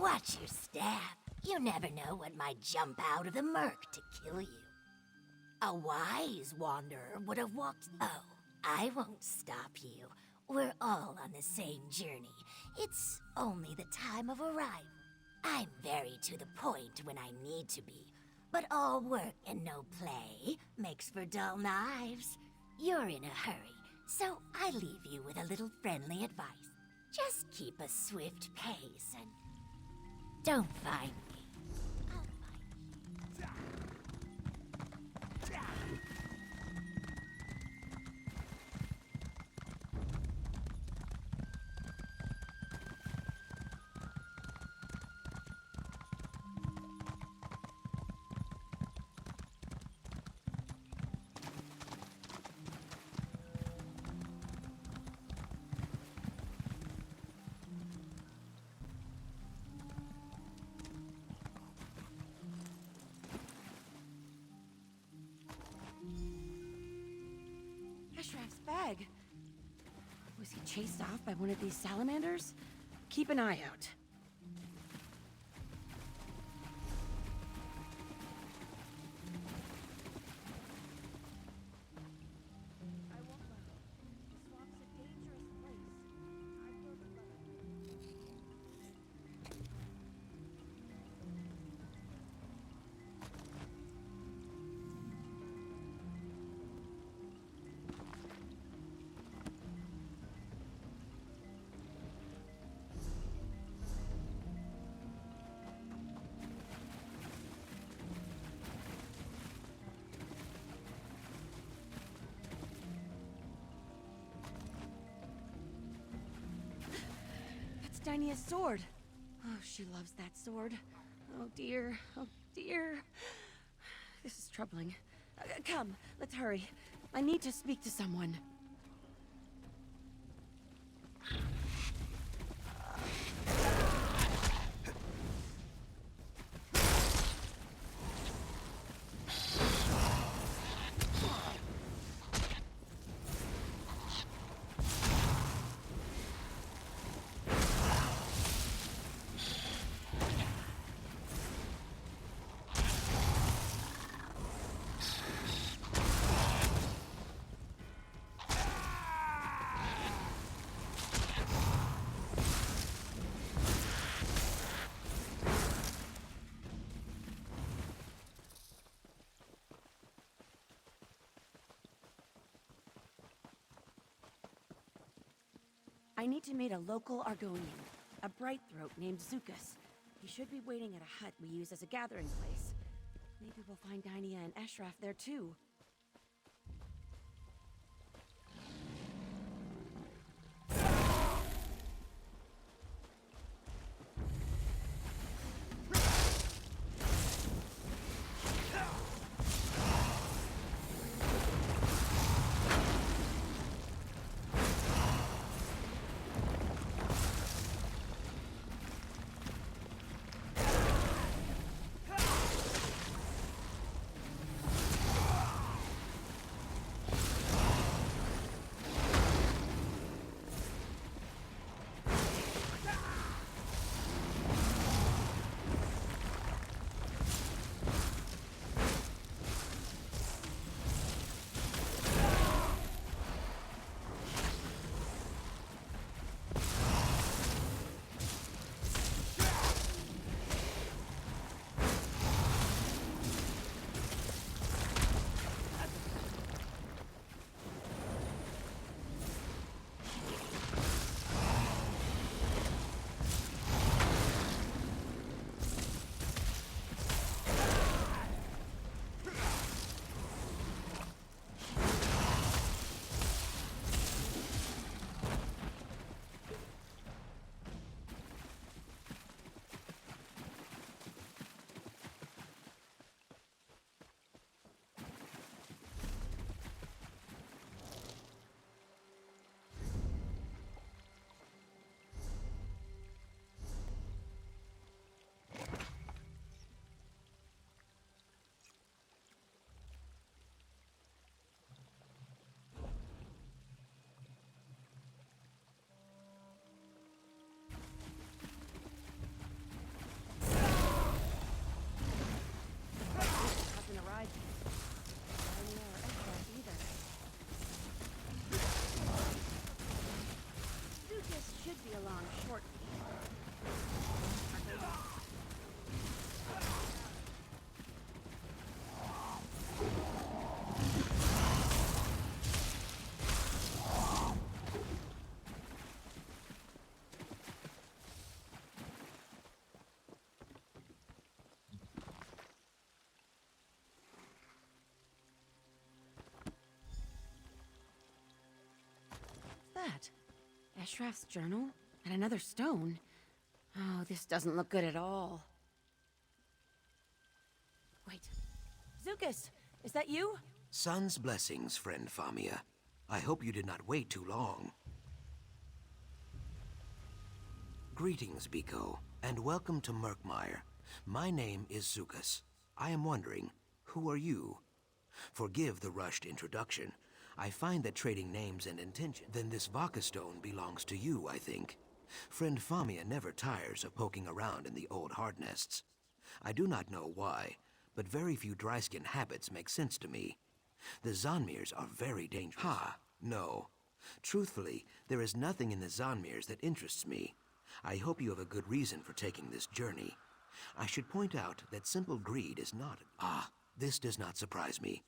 Watch your step. You never know what might jump out of the murk to kill you. A wise wanderer would have walked... Oh, I won't stop you. We're all on the same journey. It's only the time of arrival. I'm very to the point when I need to be, but all work and no play makes for dull knives. You're in a hurry, so I leave you with a little friendly advice. Just keep a swift pace and don't find me. I'll find you. Ashraf's bag. Was he chased off by one of these salamanders? Keep an eye out. Dynia's sword. Oh, she loves that sword. Oh dear, oh dear. This is troubling. Come, let's hurry. I need to speak to someone. I need to meet a local Argonian, a bright throat named Zukas. He should be waiting at a hut we use as a gathering place. Maybe we'll find Dynia and Ashraf there too. support me. That? Ashraf's journal? And another stone? Oh, this doesn't look good at all. Wait. Zukas! Is that you? Sun's blessings, friend Famia. I hope you did not wait too long. Greetings, Biko, and welcome to Murkmire. My name is Zukas. I am wondering, who are you? Forgive the rushed introduction. I find that trading names and intention, then this Vaka stone belongs to you, I think. Friend Famia never tires of poking around in the old hard nests. I do not know why, but very few Dryskin habits make sense to me. The Zonmirs are very dangerous. Ha, no. Truthfully, there is nothing in the Zonmirs that interests me. I hope you have a good reason for taking this journey. I should point out that simple greed is not... Ah, this does not surprise me.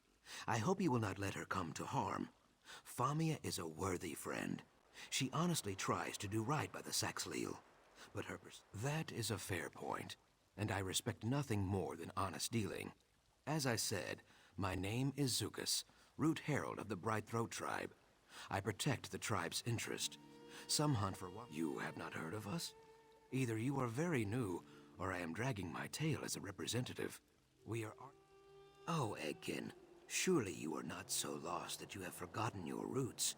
I hope you will not let her come to harm. Famia is a worthy friend. She honestly tries to do right by the Saxhleel. But that is a fair point, and I respect nothing more than honest dealing. As I said, my name is Zukas, Root Herald of the Brightthroat tribe. I protect the tribe's interest. Some hunt for what... You have not heard of us? Either you are very new, or I am dragging my tail as a representative. We are... Oh, Eggkin. Surely you are not so lost that you have forgotten your roots.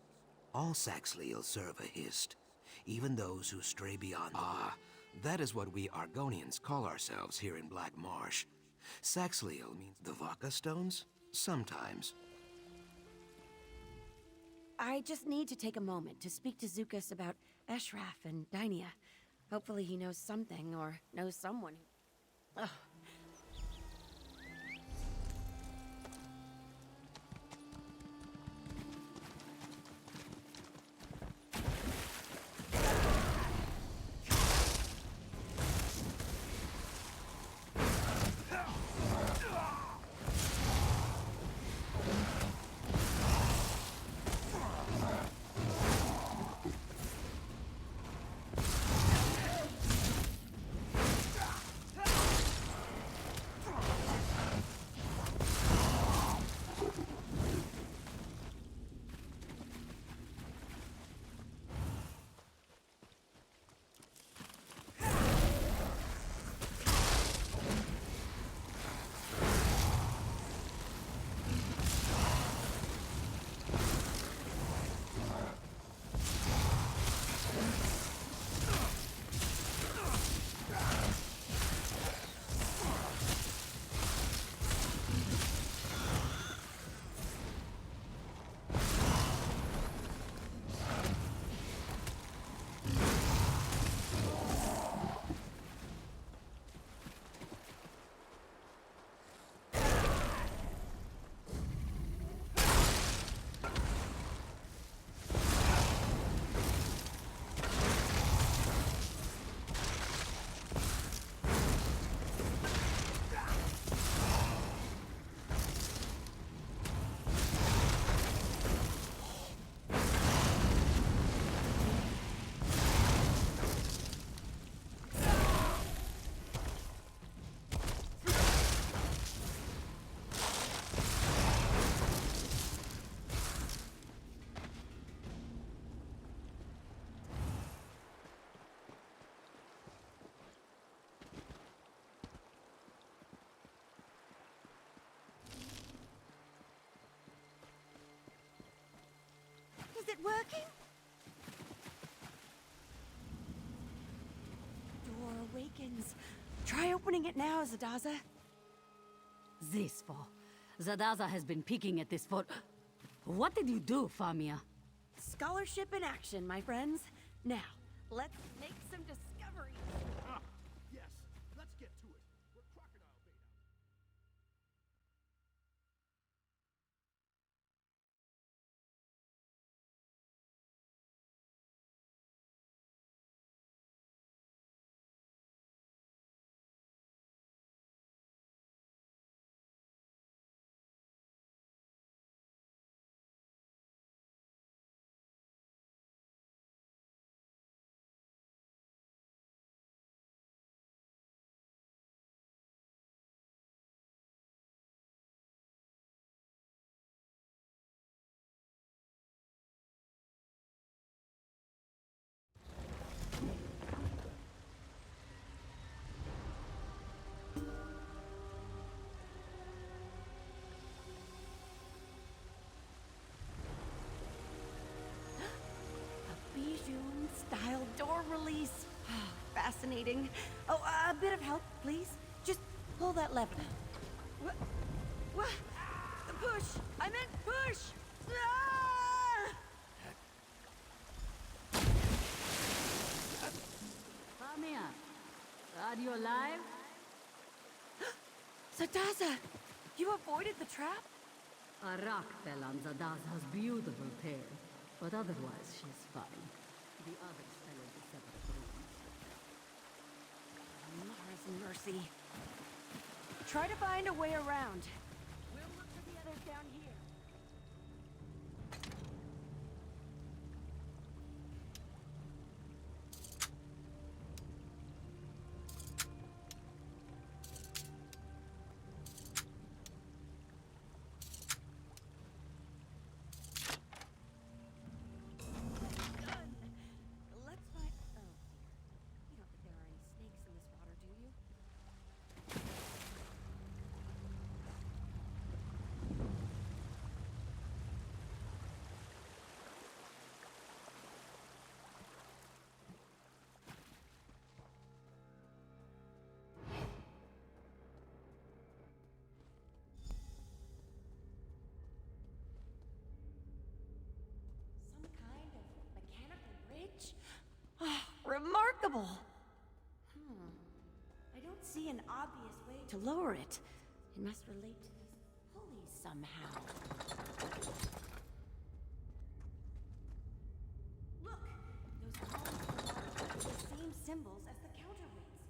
All Saxhleel serve a Hist, even those who stray beyond the... Ah, that is what we Argonians call ourselves here in Black Marsh. Saxhleel means the Vaka stones? Sometimes. I just need to take a moment to speak to Zukas about Ashraf and Dynia. Hopefully he knows something, or knows someone. Ugh. Is it working? Door awakens. Try opening it now, Zadaza. This for. Zadaza has been peeking at this for... What did you do, Famia? Scholarship in action, my friends. Now, let's make some discoveries. Yes, let's get to it. We're crocodile bait. fascinating. Oh, a bit of help, please. Just pull that lever. What? The push! I meant push! Ah! Lamia, are you alive? Zadaza! You avoided the trap? A rock fell on Zadaza's beautiful tail, but otherwise she's fine. The others fell into separate rooms. Mara's mercy. Try to find a way around. We'll look for the others down here. Done. Let's find. Oh dear. You don't think there are any snakes in this water, do you? Some kind of mechanical bridge? Oh, remarkable! I don't see an obvious way to lower it. It must relate to these pulleys somehow. Look! Those columns are the same symbols as the counterweights.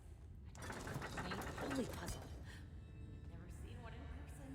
Main pulley puzzle. Never seen one in person.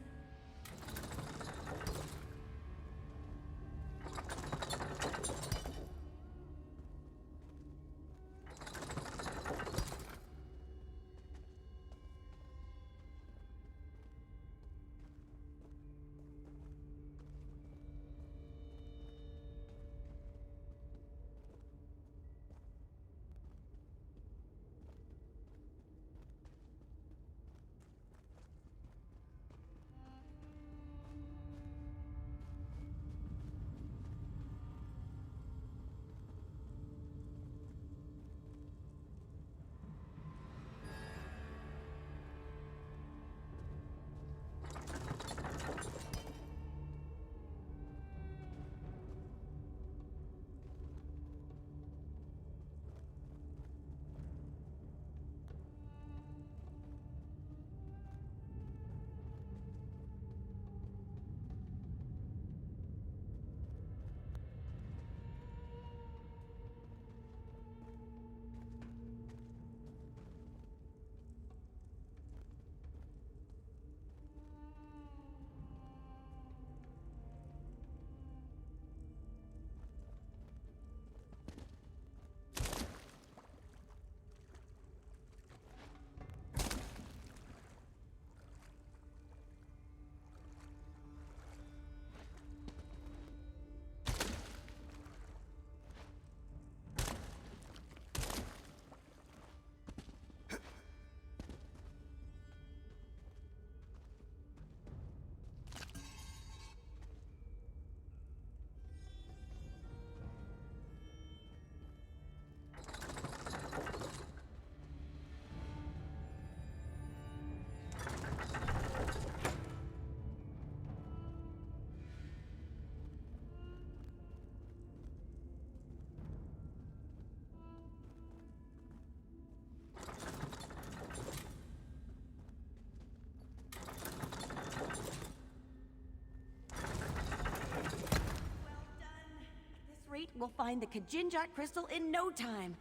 Rate, we'll find the Kajinjat crystal in no time.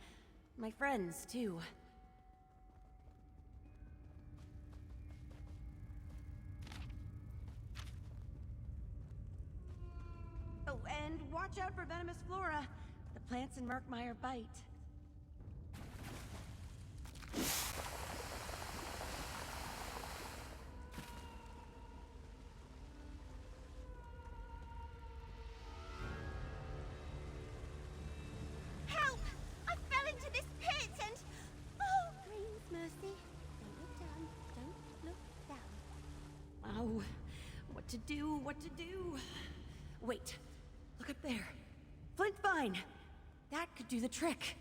My friends, too. Oh, and watch out for venomous flora. The plants in Murkmire bite. Help! I fell into this pit and... Oh, Green's mercy. Don't look down. Don't look down. Oh, what to do, what to do? Wait, look up there. Flint vine! That could do the trick.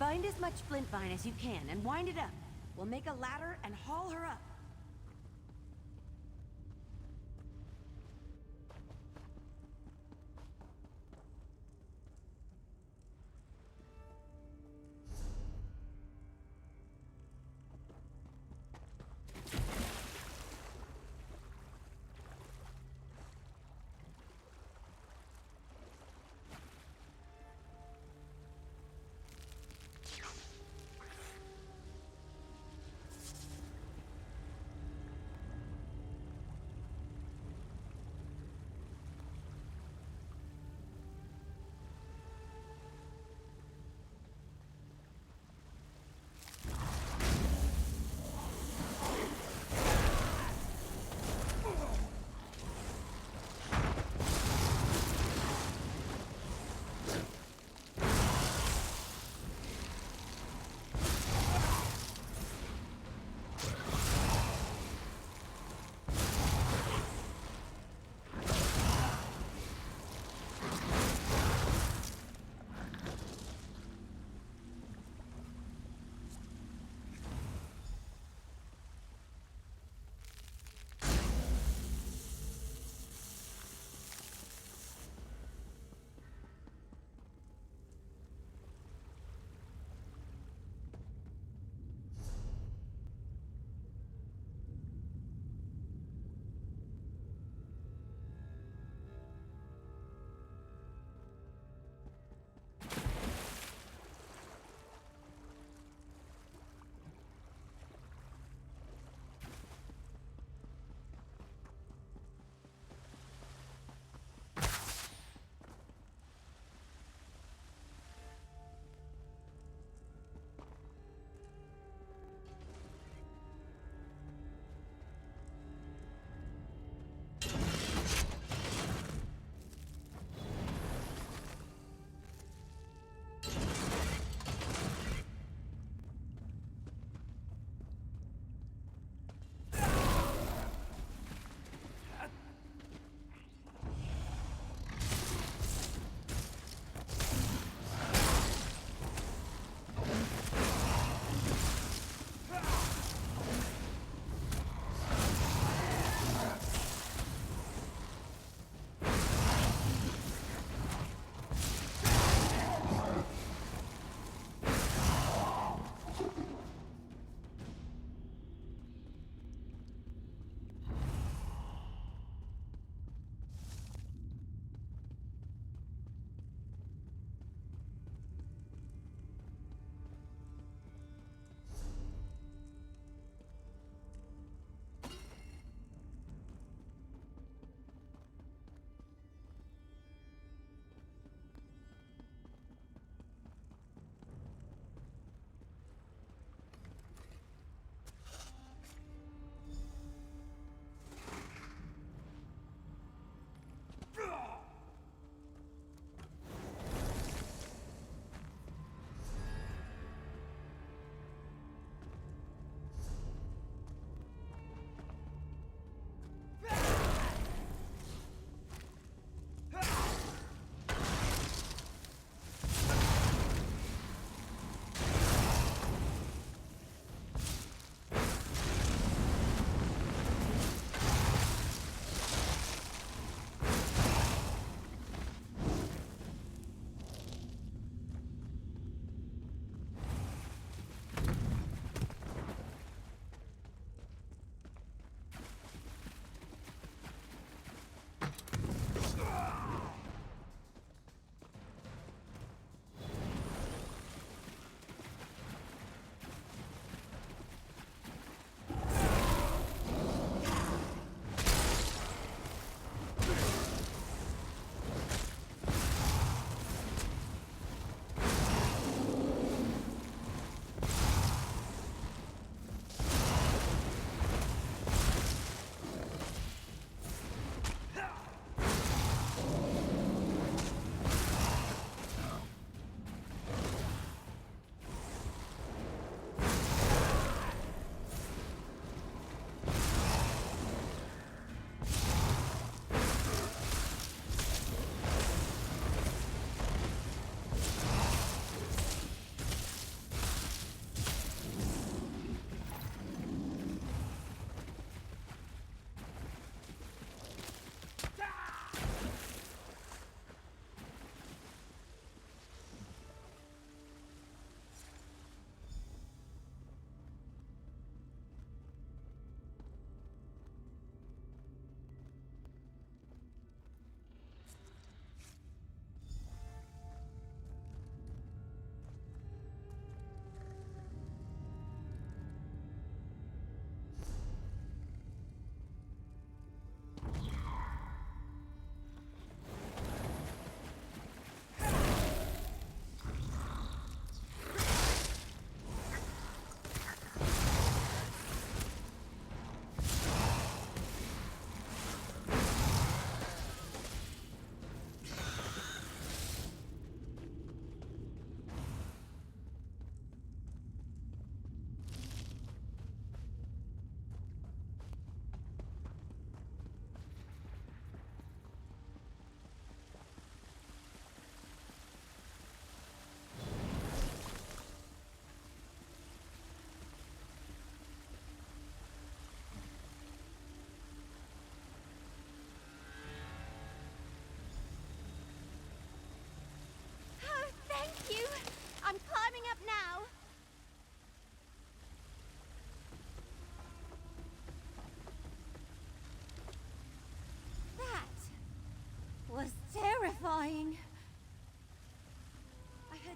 Find as much flint vine as you can and wind it up. We'll make a ladder and haul her up.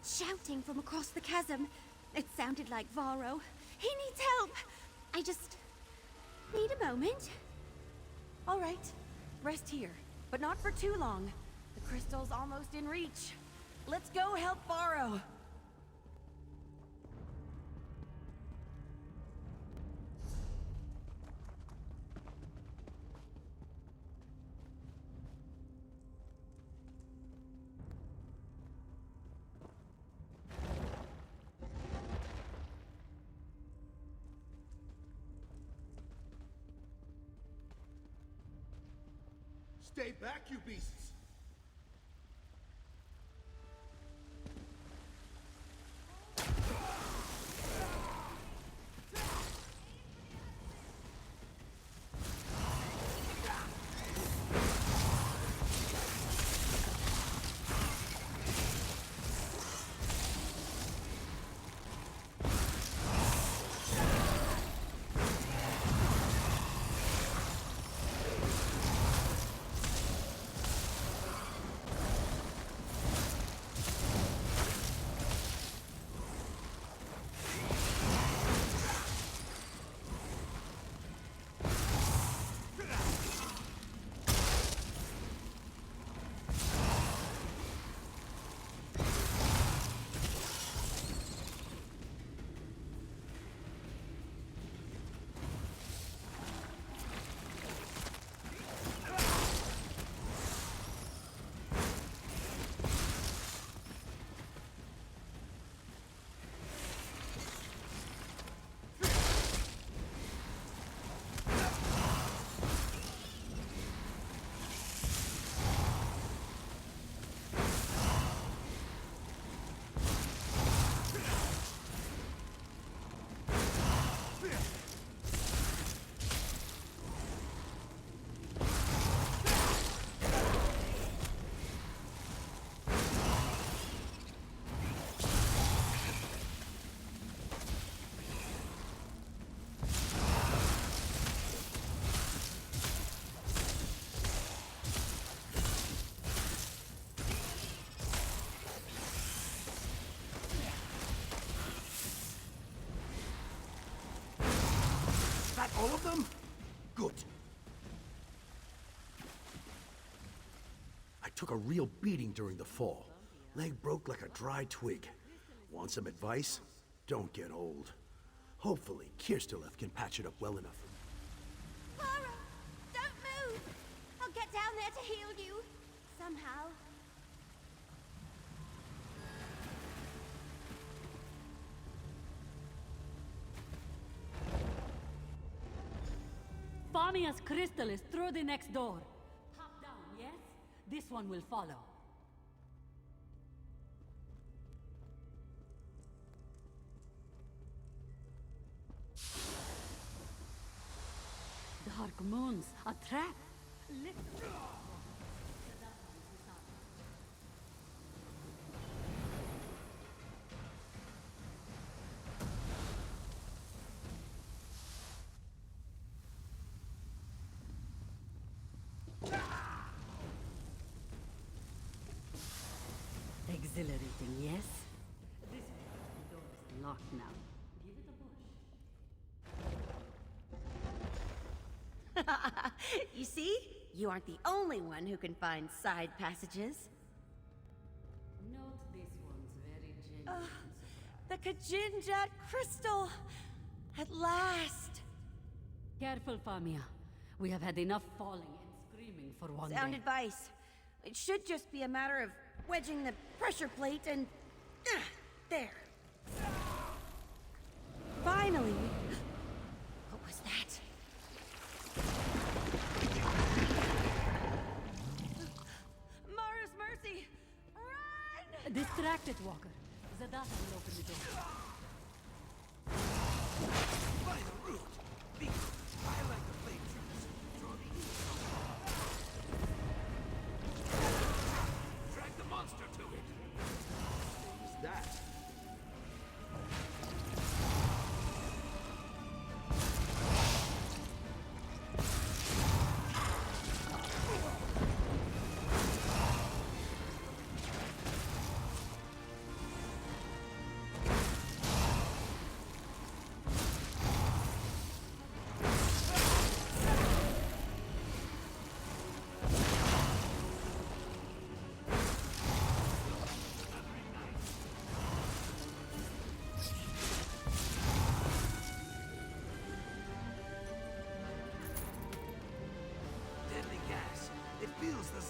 that shouting from across the chasm. It sounded like Varro. He needs help. I just need a moment. All right. Rest here, but not for too long. The crystal's almost in reach. Let's go help Varro. Stay back, you beasts! That all of them? Good. I took a real beating during the fall. Leg broke like a dry twig. Want some advice? Don't get old. Hopefully, Kirstalev can patch it up well enough. Varro, don't move! I'll get down there to heal you. Somehow. Famia's crystal is through the next door. Hop down, yes? This one will follow. Dark moons, a trap. Lift. Exhilarating, yes? This door is locked now. Give it a push. You see? You aren't the only one who can find side passages. Note this one's very genuine. The Kajinjat crystal! At last! Careful, Famia. We have had enough falling and screaming for one Sound day. advice. It should just be a matter of wedging the pressure plate and... there. Finally! What was that? Mara's mercy! Run! Distracted, Walker. Zadata will open the door. By the root! I like the flame juice. Drag the monster to it. Who's that?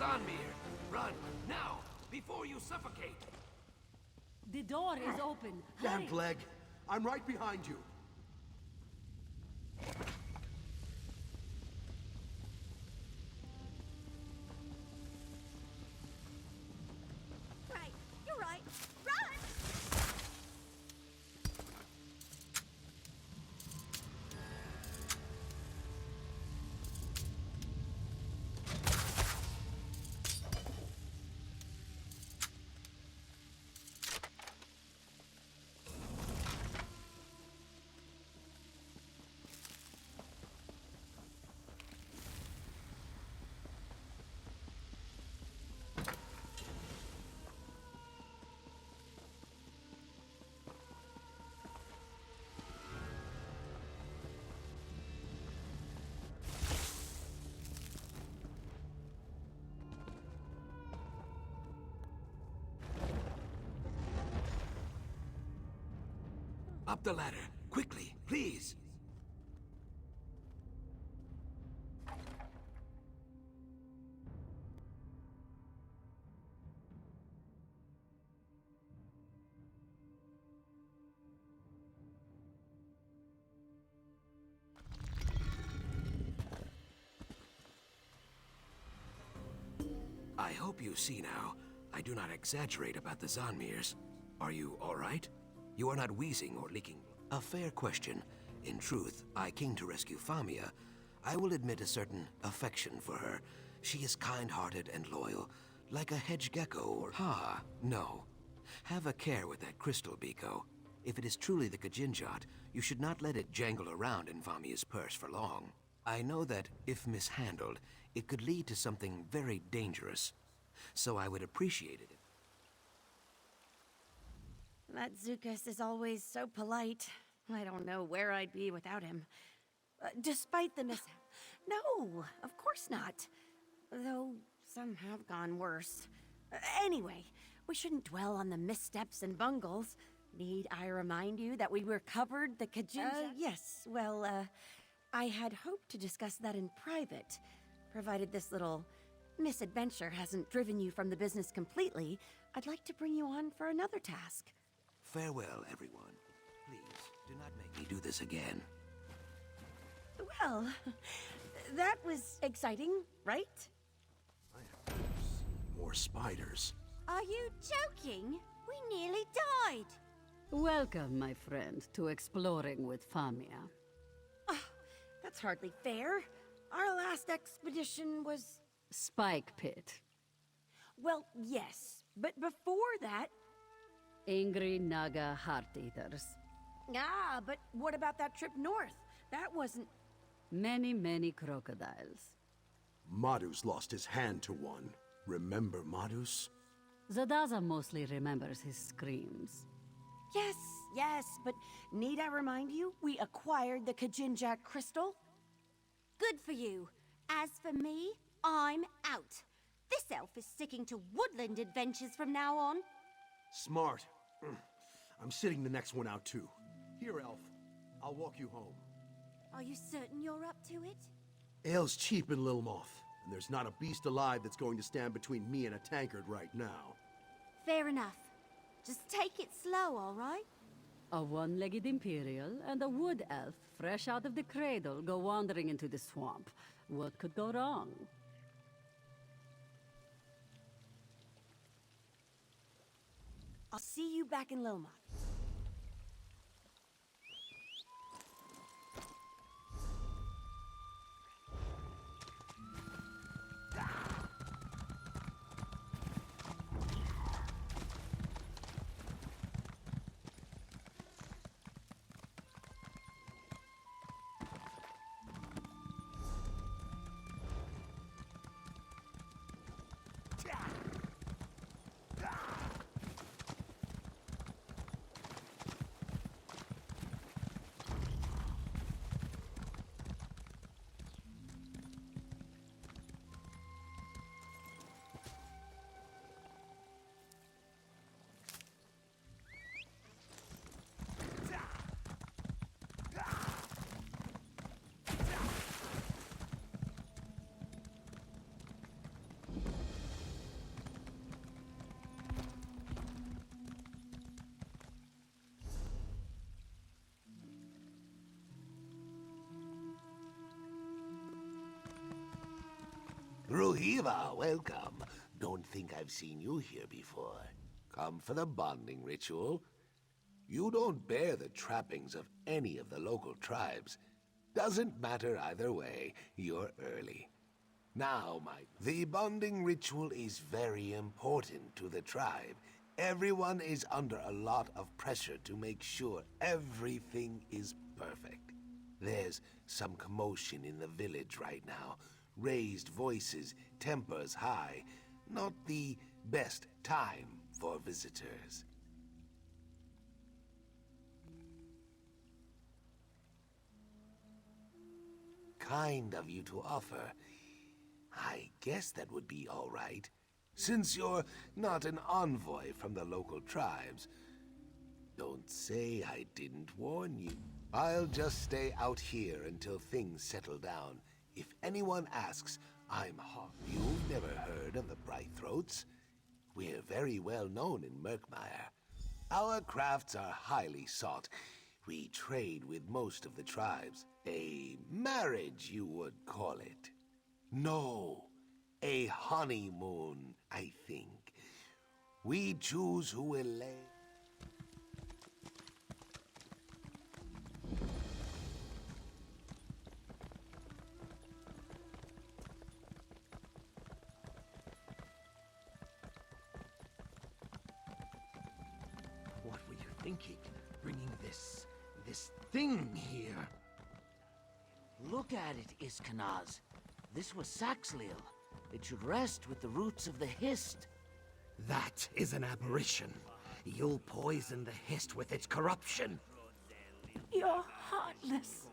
Zanmir! Run, now, before you suffocate! The door is open. Hurry. Damned leg! I'm right behind you! Right, you're right. Run! Up the ladder, quickly, please! I hope you see now, I do not exaggerate about the Zanmirs. Are you all right? You are not wheezing or leaking. A fair question. In truth, I came to rescue Famia. I will admit a certain affection for her. She is kind-hearted and loyal, like a hedge gecko or... Ha, no. Have a care with that crystal, Biko. If it is truly the Kajinjat, you should not let it jangle around in Famia's purse for long. I know that, if mishandled, it could lead to something very dangerous. So I would appreciate it. That Zukas is always so polite. I don't know where I'd be without him. Despite the mishap. No, of course not. Though some have gone worse. Anyway, we shouldn't dwell on the missteps and bungles. Need I remind you that we recovered the Kajinja? Yes, well, I had hoped to discuss that in private. Provided this little misadventure hasn't driven you from the business completely, I'd like to bring you on for another task. Farewell, everyone. Please, do not make me do this again. Well, that was exciting, right? I have never seen more spiders. Are you joking? We nearly died. Welcome, my friend, to Exploring with Famia. That's hardly fair. Our last expedition was... Spike Pit. Well, yes, but before that... Angry Naga Heart Eaters. Ah, but what about that trip north? That wasn't... Many, many crocodiles. Madus lost his hand to one. Remember Madus? Zadaza mostly remembers his screams. Yes, yes, but need I remind you, we acquired the Kajinjak crystal? Good for you. As for me, I'm out. This elf is sticking to woodland adventures from now on. Smart. I'm sitting the next one out too. Here, elf. I'll walk you home. Are you certain you're up to it? Ale's cheap in Lilmoth, and there's not a beast alive that's going to stand between me and a tankard right now. Fair enough. Just take it slow, all right? A one-legged Imperial and a wood elf fresh out of the cradle go wandering into the swamp. What could go wrong? I'll see you back in Lilmoth. Ruhiva, welcome. Don't think I've seen you here before. Come for the bonding ritual? You don't bear the trappings of any of the local tribes. Doesn't matter either way, you're early. Now, the bonding ritual is very important to the tribe. Everyone is under a lot of pressure to make sure everything is perfect. There's some commotion in the village right now. Raised voices, tempers high. Not the best time for visitors. Kind of you to offer. I guess that would be all right, since you're not an envoy from the local tribes. Don't say I didn't warn you. I'll just stay out here until things settle down. If anyone asks, I'm hot. You've never heard of the Brightthroats? We're very well known in Murkmire. Our crafts are highly sought. We trade with most of the tribes. A marriage, you would call it. No, a honeymoon, I think. We choose who will lay... What were you thinking, bringing this thing here? Look at it, Iskanaz. This was Saxhleel. It should rest with the roots of the Hist. That is an aberration. You'll poison the Hist with its corruption. You're heartless.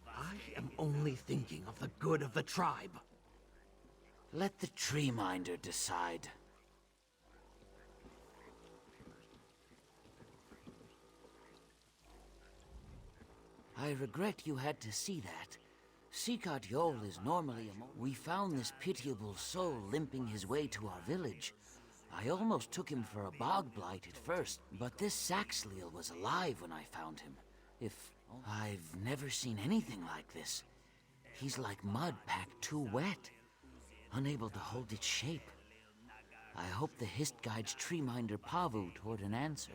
I am only thinking of the good of the tribe. Let the Treeminder decide. I regret you had to see that. Sikat Yol is normally a... We found this pitiable soul limping his way to our village. I almost took him for a bog blight at first, but this Saxhleel was alive when I found him. I've never seen anything like this. He's like mud packed too wet, unable to hold its shape. I hope the Hist guides Treeminder Pavu toward an answer.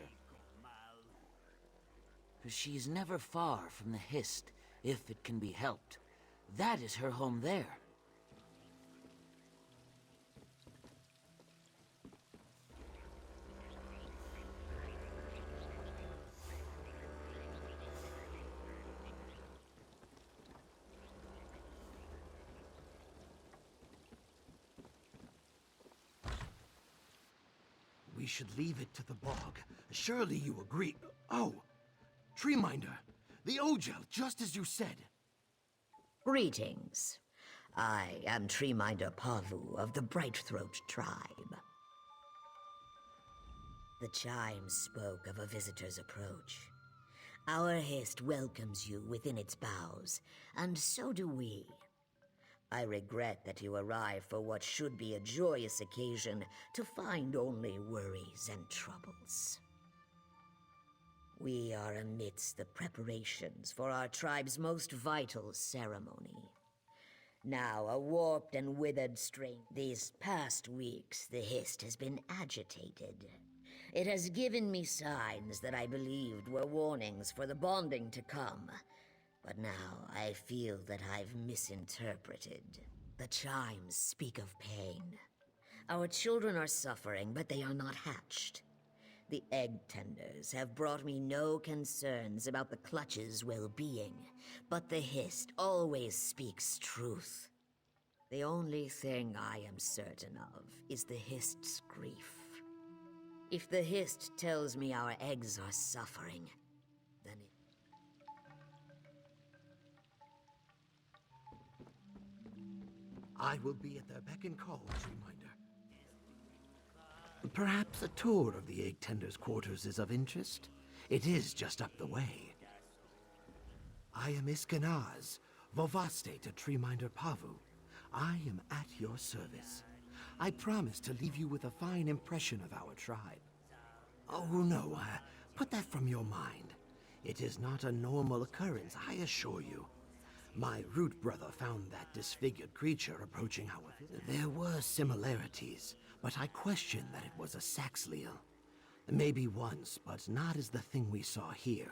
She is never far from the Hist, if it can be helped. That is her home there. We should leave it to the bog. Surely you agree. Oh, Treeminder, the Ojel, just as you said. Greetings. I am Treeminder Pavu of the Brightthroat tribe. The chimes spoke of a visitor's approach. Our Hist welcomes you within its boughs, and so do we. I regret that you arrive for what should be a joyous occasion to find only worries and troubles. We are amidst the preparations for our tribe's most vital ceremony. Now a warped and withered strain. These past weeks, the Hist has been agitated. It has given me signs that I believed were warnings for the bonding to come. But now I feel that I've misinterpreted. The chimes speak of pain. Our children are suffering, but they are not hatched. The egg tenders have brought me no concerns about the clutch's well-being, but the Hist always speaks truth. The only thing I am certain of is the Hist's grief. If the Hist tells me our eggs are suffering, then it... I will be at their beck and call, Treeminder. Perhaps a tour of the Egg Tender's quarters is of interest? It is just up the way. I am Iskanaz, Vovaste to Treeminder Pavu. I am at your service. I promise to leave you with a fine impression of our tribe. Oh no, put that from your mind. It is not a normal occurrence, I assure you. My root brother found that disfigured creature approaching our village. There were similarities, but I question that it was a Saxhleel. Maybe once, but not as the thing we saw here.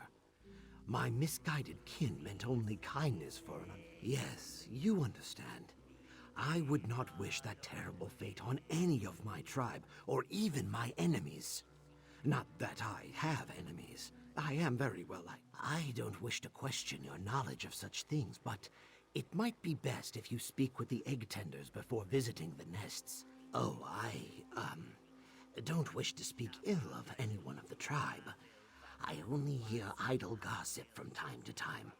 My misguided kin meant only kindness for an... Yes, you understand. I would not wish that terrible fate on any of my tribe, or even my enemies. Not that I have enemies. I am very well liked. I don't wish to question your knowledge of such things, but it might be best if you speak with the egg tenders before visiting the nests. Oh, I don't wish to speak ill of anyone of the tribe. I only hear idle gossip from time to time.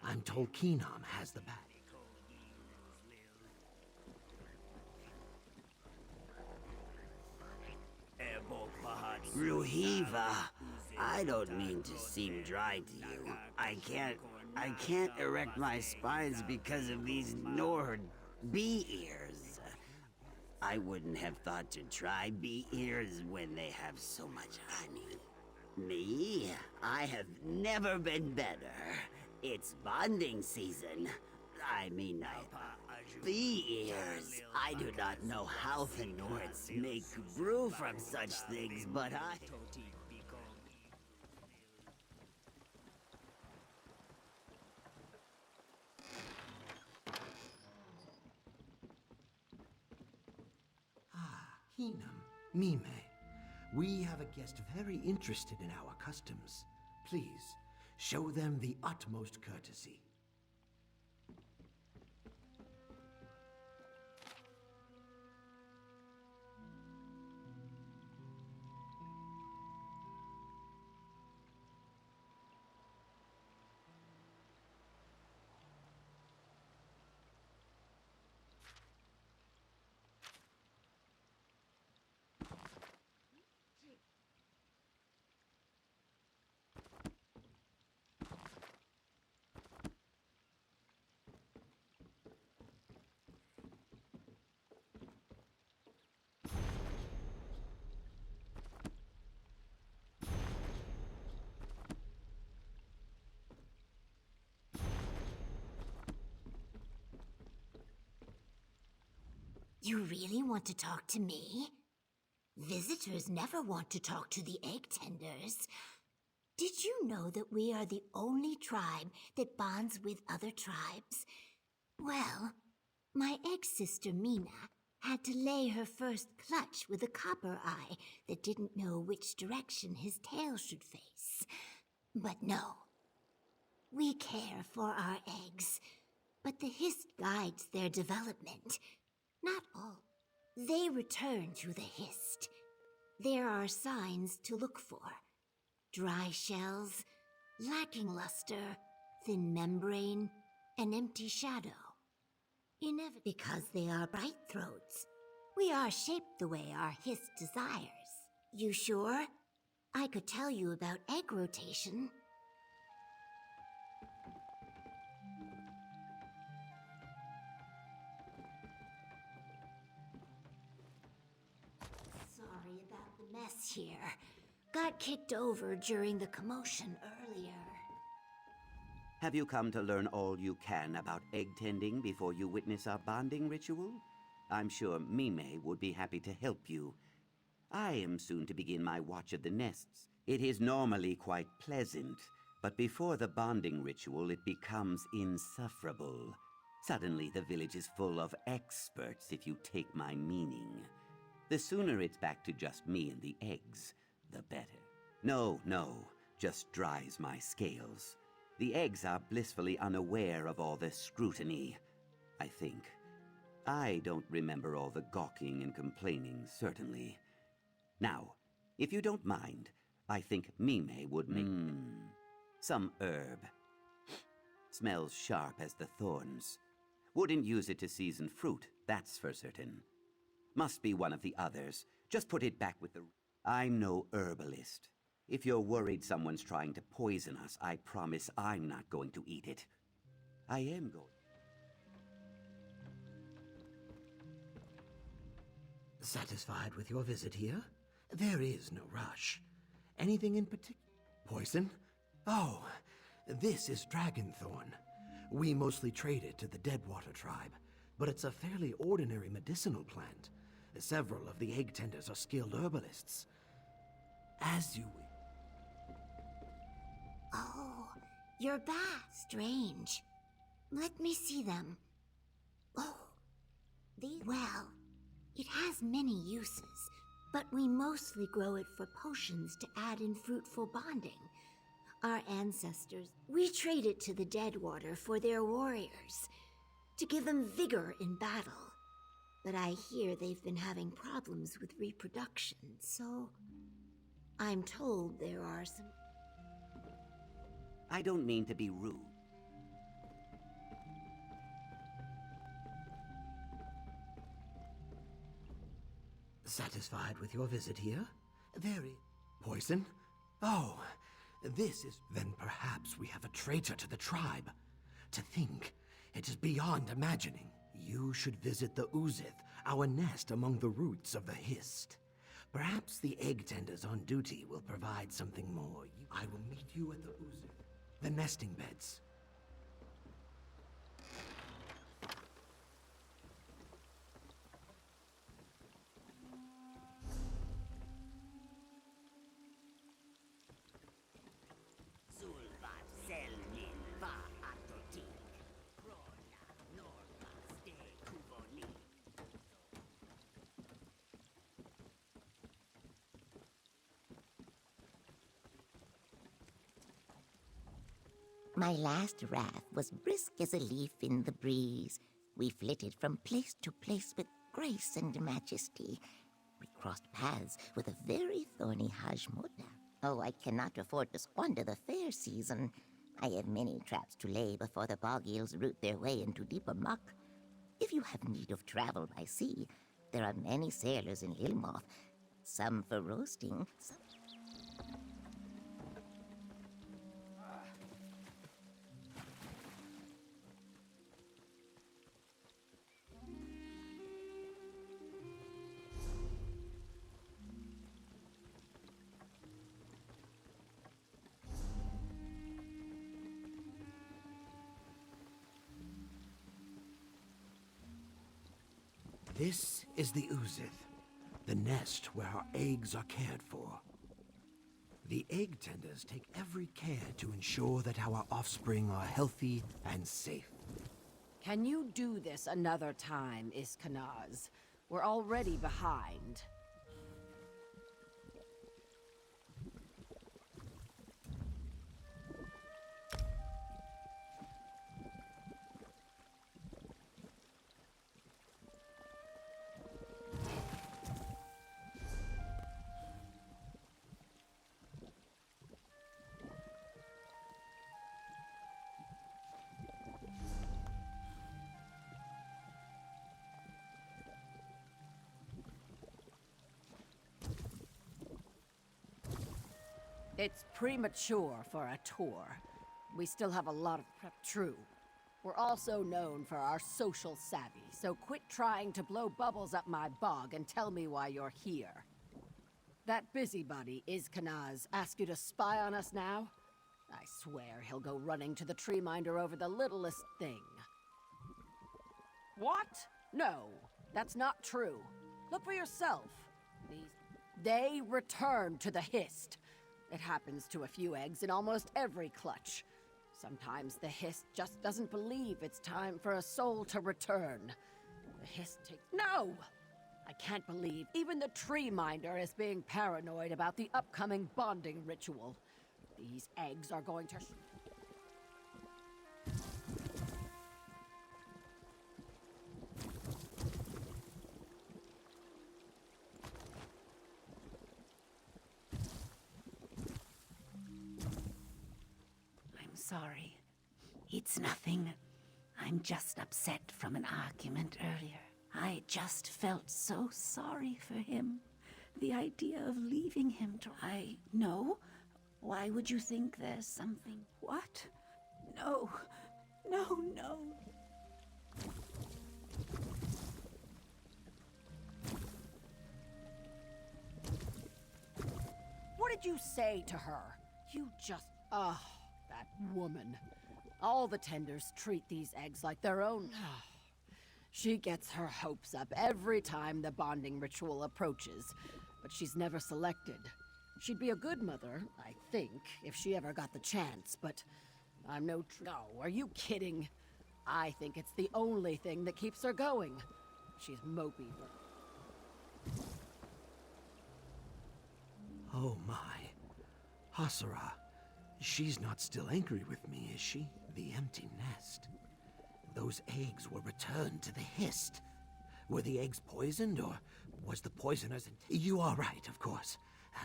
I'm told Keenom has the bag. Ruhiva, I don't mean to seem dry to you. I can't erect my spines because of these Nord bee ears. I wouldn't have thought to try bee ears when they have so much honey. Me? I have never been better. It's bonding season. Bee ears. I do not know how the Nords make brew from such things, but Keenom, Mime, we have a guest very interested in our customs. Please, show them the utmost courtesy. You really want to talk to me? Visitors never want to talk to the egg tenders. Did you know that we are the only tribe that bonds with other tribes? Well, my egg sister Mina had to lay her first clutch with a copper eye that didn't know which direction his tail should face. But no, we care for our eggs, but the Hist guides their development. Not all. They return to the Hist. There are signs to look for. Dry shells, lacking luster, thin membrane, an empty shadow. Because they are bright throats. We are shaped the way our Hist desires. You sure? I could tell you about egg rotation. Sorry about the mess here. Got kicked over during the commotion earlier. have you come to learn all you can about egg tending before you witness our bonding ritual? I'm sure Mime would be happy to help you. I am soon to begin my watch of the nests. It is normally quite pleasant, but before the bonding ritual it becomes insufferable. Suddenly the village is full of experts, if you take my meaning. The sooner it's back to just me and the eggs, the better. No, just dries my scales. The eggs are blissfully unaware of all the scrutiny, I think. I don't remember all the gawking and complaining, certainly. Now, if you don't mind, I think Mime would make some herb. Smells sharp as the thorns. Wouldn't use it to season fruit, that's for certain. Must be one of the others. Just put it back with the... I'm no herbalist. If you're worried someone's trying to poison us, I promise I'm not going to eat it. I am going... Satisfied with your visit here? There is no rush. Anything in particular? Poison? Oh, this is Dragonthorn. We mostly trade it to the Deadwater tribe, but it's a fairly ordinary medicinal plant. Several of the egg tenders are skilled herbalists. As you... Oh, you're back. Strange. Let me see them. Oh, well, it has many uses, but we mostly grow it for potions to add in fruitful bonding. Our ancestors, we trade it to the Deadwater for their warriors, to give them vigor in battle. But I hear they've been having problems with reproduction, so I'm told there are some... I don't mean to be rude. Satisfied with your visit here? Very. Poison? Oh, this is... Then perhaps we have a traitor to the tribe. To think, it is beyond imagining. You should visit the Uzith, our nest among the roots of the Hist. Perhaps the egg tenders on duty will provide something more. I will meet you at the Uzith, the nesting beds. My last wrath was brisk as a leaf in the breeze. We flitted from place to place with grace and majesty. We crossed paths with a very thorny Hajmota. Oh, I cannot afford to squander the fair season. I have many traps to lay before the bog eels root their way into deeper muck. If you have need of travel by sea, there are many sailors in Ilmoth. Some for roasting, some... This is the Uzith, the nest where our eggs are cared for. The egg tenders take every care to ensure that our offspring are healthy and safe. Can you do this another time, Iskanaz? We're already behind. It's premature for a tour. We still have a lot of prep. True. We're also known for our social savvy, so quit trying to blow bubbles up my bog and tell me why you're here. That busybody, Iskanaz, ask you to spy on us now? I swear he'll go running to the tree minder over the littlest thing. What? No, that's not true. Look for yourself. They return to the Hist. It happens to a few eggs in almost every clutch. Sometimes the Hist just doesn't believe it's time for a soul to return. The Hist takes... No! I can't believe even the tree minder is being paranoid about the upcoming bonding ritual. These eggs are going to... Sorry. It's nothing. I'm just upset from an argument earlier. I just felt so sorry for him. The idea of leaving him to... I know. Why would you think there's something... What? No. No, no. What did you say to her? You just... Ugh. That woman. All the tenders treat these eggs like their own. She gets her hopes up every time the bonding ritual approaches, but she's never selected. She'd be a good mother, I think, if she ever got the chance, but I'm no No, are you kidding? I think it's the only thing that keeps her going. She's mopey, but... Oh my. Hasura. She's not still angry with me, is she? The empty nest. Those eggs were returned to the Hist. Were the eggs poisoned, or was the poisoner's... You are right, of course.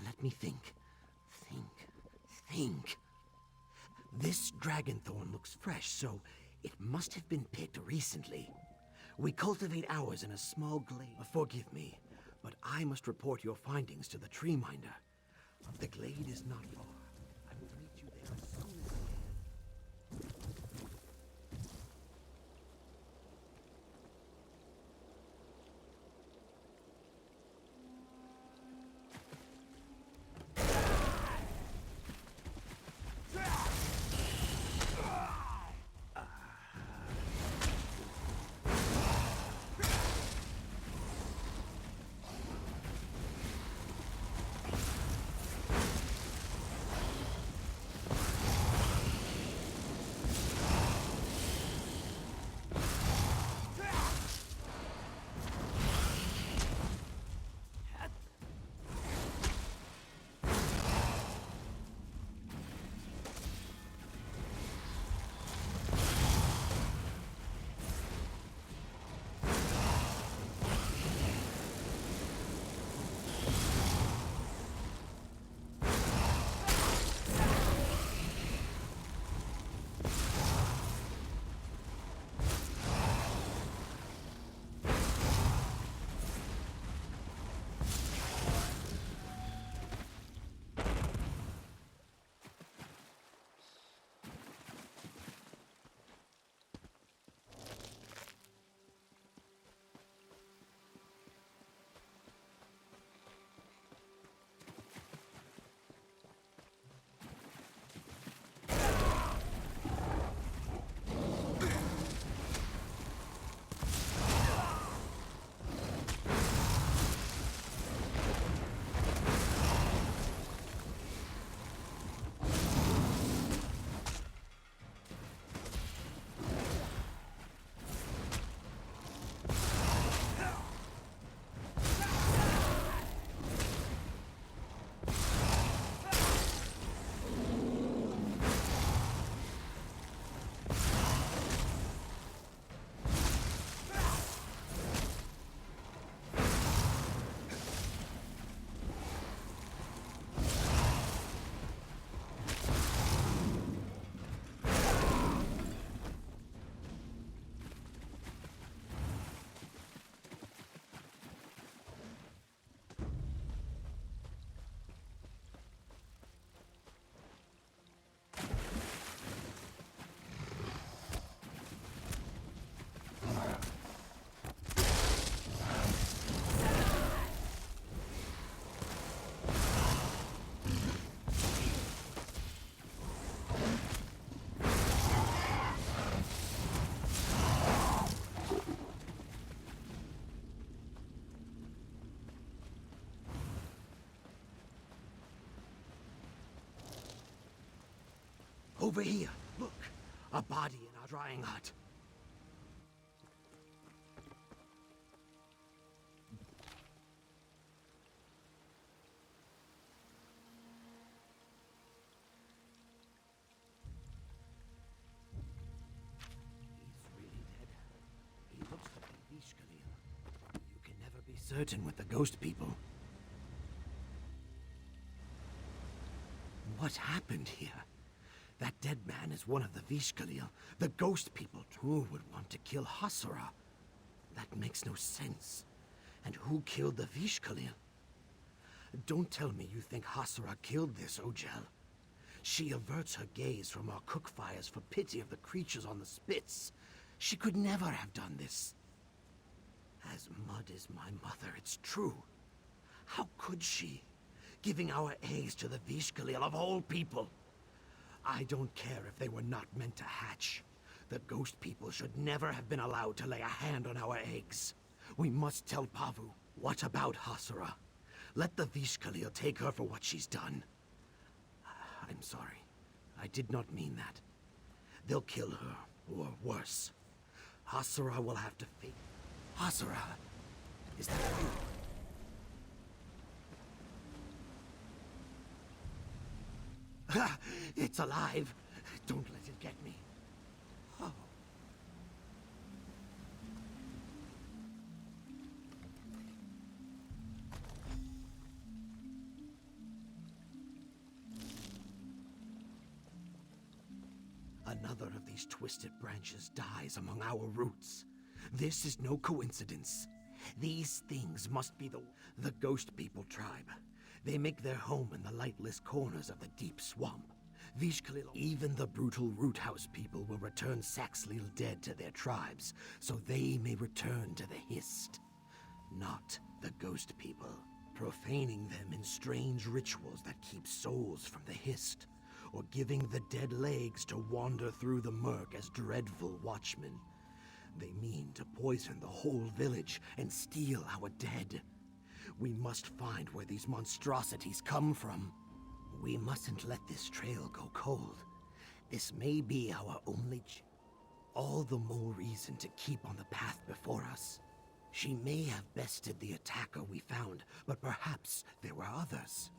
Let me think. Think. This dragonthorn looks fresh, so it must have been picked recently. We cultivate ours in a small glade. Forgive me, but I must report your findings to the tree minder. The glade is not far. I will meet you there as soon as I can. Over here, look. A body in our drying hut. He's really dead. He looks like a Vish Khalil. You can never be certain with the ghost people. What happened here? That dead man is one of the Vish Khalil, the ghost people. Who would want to kill Hasura? That makes no sense. And who killed the Vish Khalil? Don't tell me you think Hasura killed this Ojel. She averts her gaze from our cook fires for pity of the creatures on the spits. She could never have done this. As mud is my mother, it's true. How could she? Giving our eggs to the Vish Khalil of all people. I don't care if they were not meant to hatch. The ghost people should never have been allowed to lay a hand on our eggs. We must tell Pavu. What about Hasura? Let the Vishkalil take her for what she's done. I'm sorry. I did not mean that. They'll kill her, or worse. Hasura will have to face... Hasura! Is that you? Ha! It's alive! Don't let it get me. Oh. Another of these twisted branches dies among our roots. This is no coincidence. These things must be the Ghost People tribe. They make their home in the lightless corners of the deep swamp. Vishkalil, even the brutal Root House people will return Saxhleel dead to their tribes, so they may return to the Hist. Not the Ghost People, profaning them in strange rituals that keep souls from the Hist, or giving the dead legs to wander through the murk as dreadful watchmen. They mean to poison the whole village and steal our dead. We must find where these monstrosities come from. We mustn't let this trail go cold. This may be our only all the more reason to keep on the path before us. She may have bested the attacker we found, but perhaps there were others.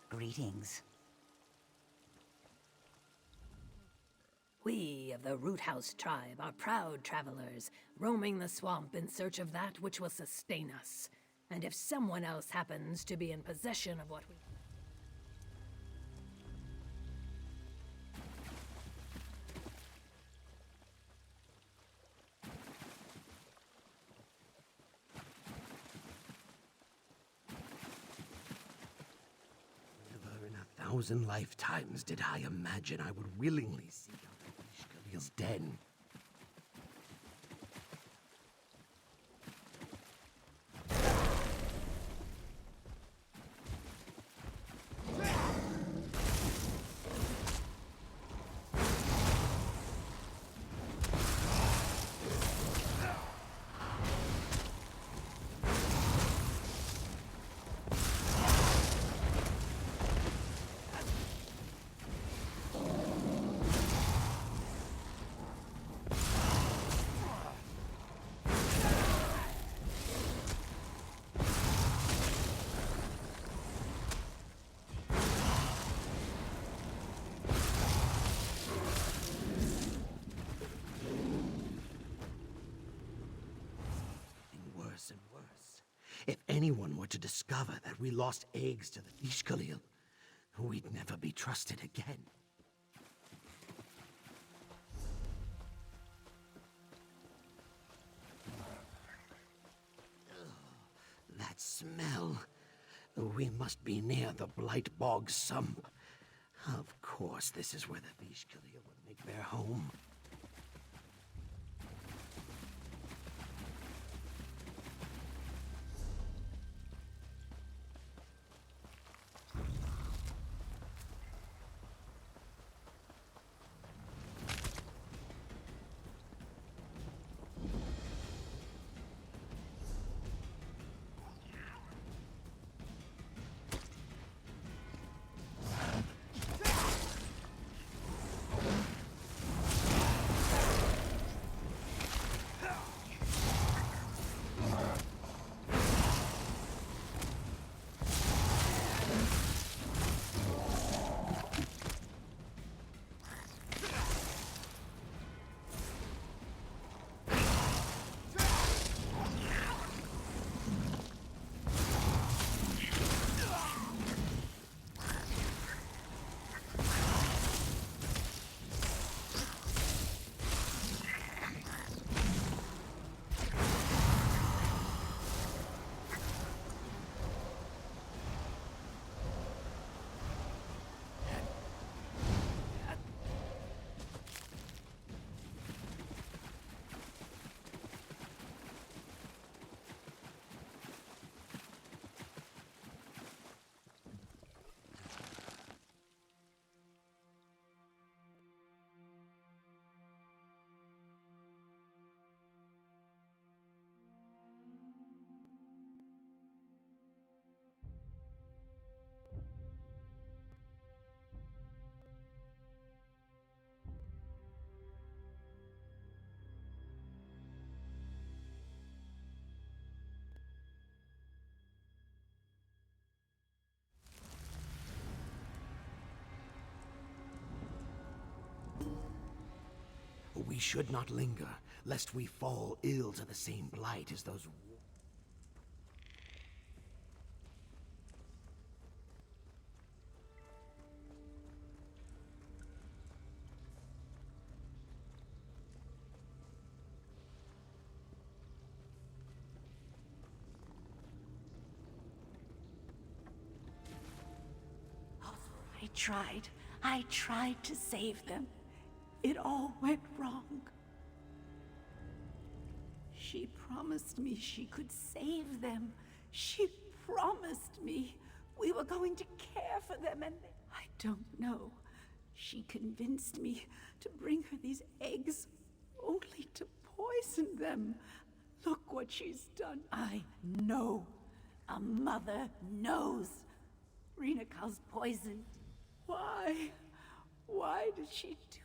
Greetings. We of the Root House tribe are proud travelers, roaming the swamp in search of that which will sustain us. And if someone else happens to be in possession of what we... 1,000 lifetimes did I imagine I would willingly seek out Ishkalil's den. And worse. If anyone were to discover that we lost eggs to the Ishkalil, we'd never be trusted again. Ugh, that smell. We must be near the Blight Bog Sump. Of course, this is where the Ishkalil would make their home. We should not linger, lest we fall ill to the same blight as those... I tried to save them. It all went wrong. She promised me she could save them. She promised me we were going to care for them, and I don't know. She convinced me to bring her these eggs, only to poison them. Look what she's done. I know. A mother knows. Rinakal's poisoned. Why? Why did she do it?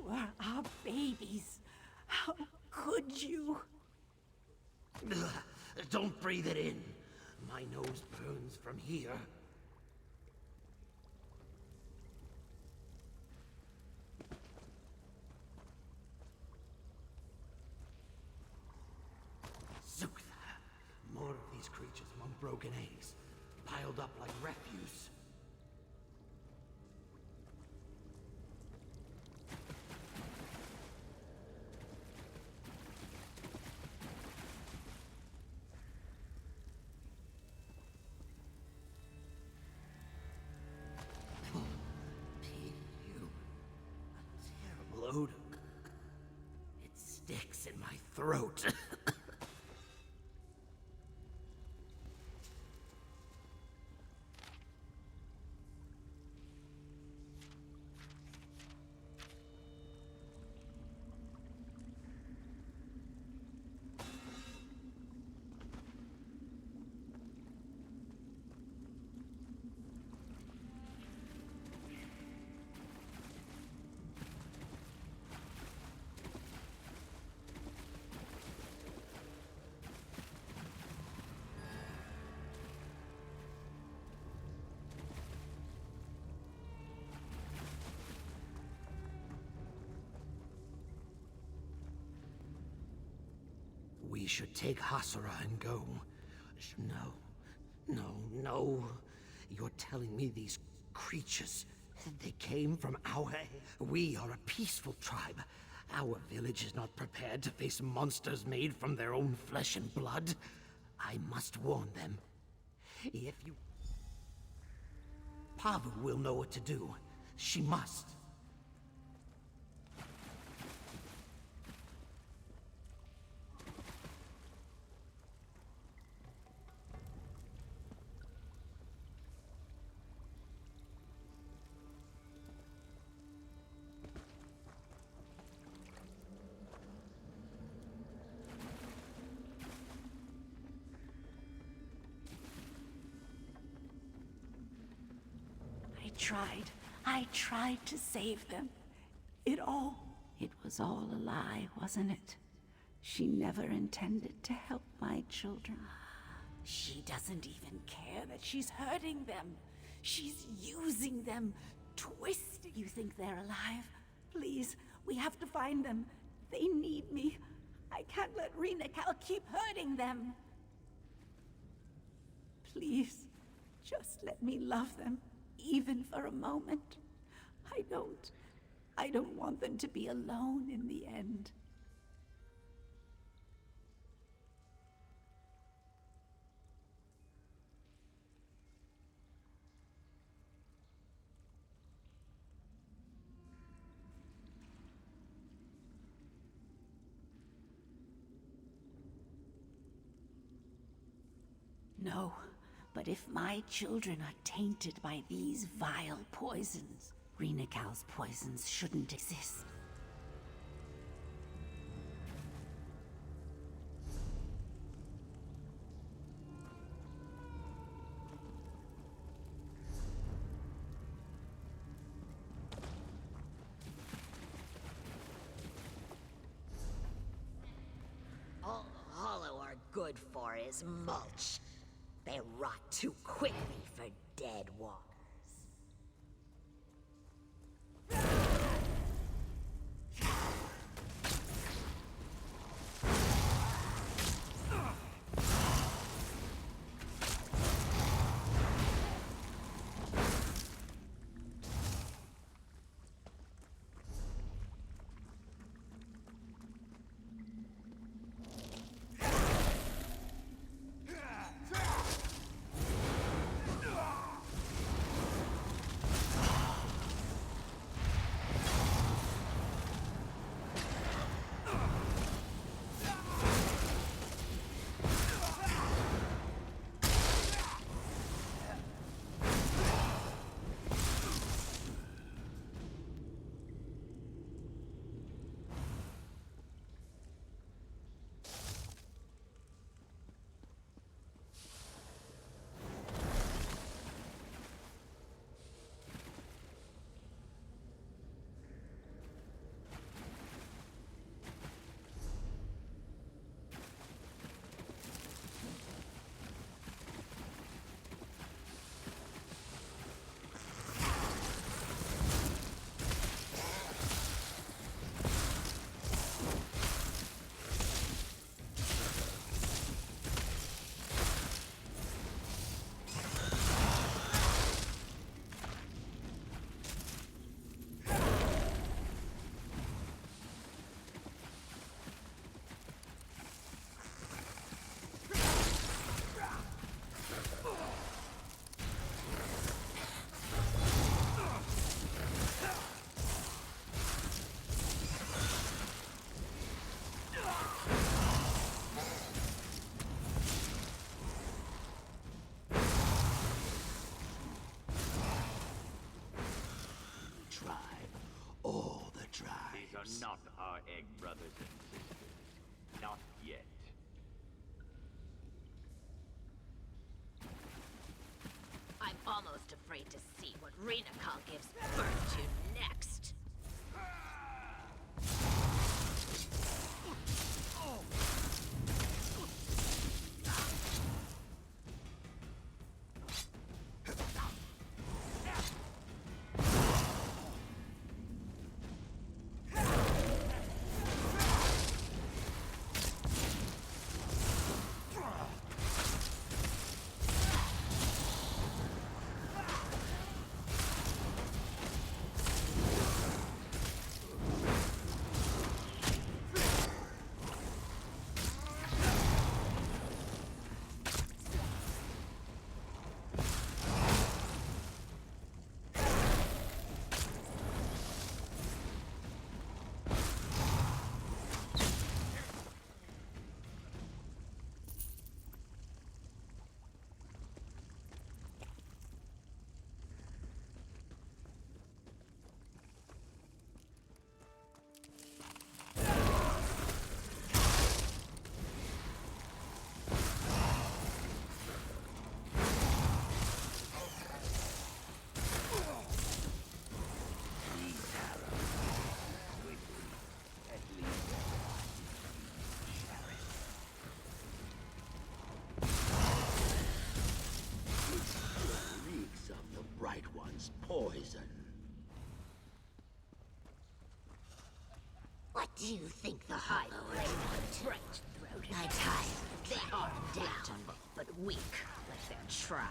were our babies. How could you? Ugh, don't breathe it in. My nose burns from here. Zutha. More of these creatures among broken eggs, piled up like refuse. Odor. It sticks in my throat. We should take Hasura and go. No. You're telling me these creatures, they came from our... We are a peaceful tribe. Our village is not prepared to face monsters made from their own flesh and blood. I must warn them. If you... Pavu will know what to do. She must. I tried to save them. It was all a lie, wasn't it? She never intended to help my children. She doesn't even care that she's hurting them. She's using them, twisting. You think they're alive? Please, we have to find them. They need me. I can't let Rena Cal keep hurting them. Please, just let me love them. Even for a moment. I don't want them to be alone in the end. No. But if my children are tainted by these vile poisons, Rena Cal's poisons shouldn't exist. All Hollow are good for is mulch. They rot too quickly for dead walkers. are not our egg brothers and sisters. Not yet. I'm almost afraid to see what Renakal gives birth to next. Poison. What do you think the Hollow are Right throat. I tired. They are down, but weak, like their tribe.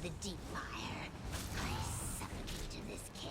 The deep fire. I suffocate in this cave.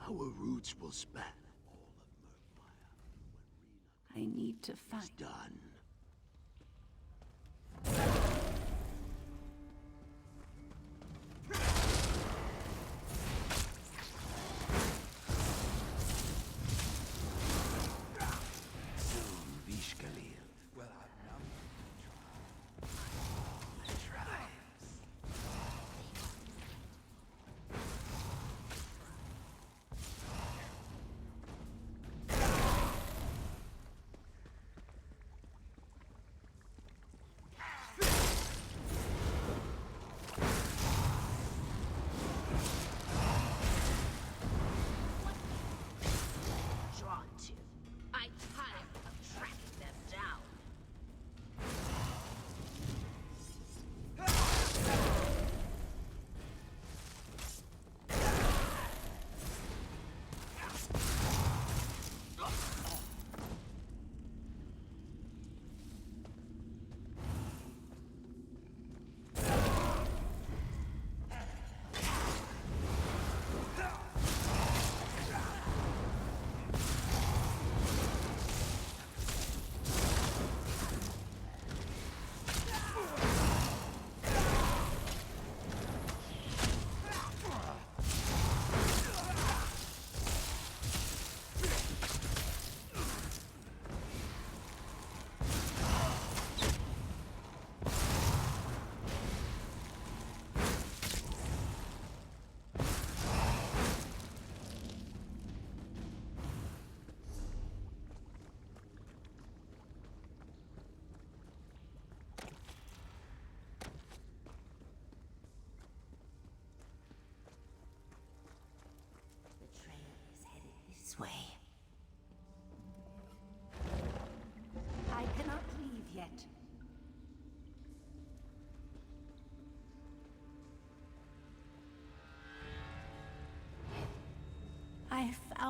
Our roots will span all of Murkmire. I need to find... Done.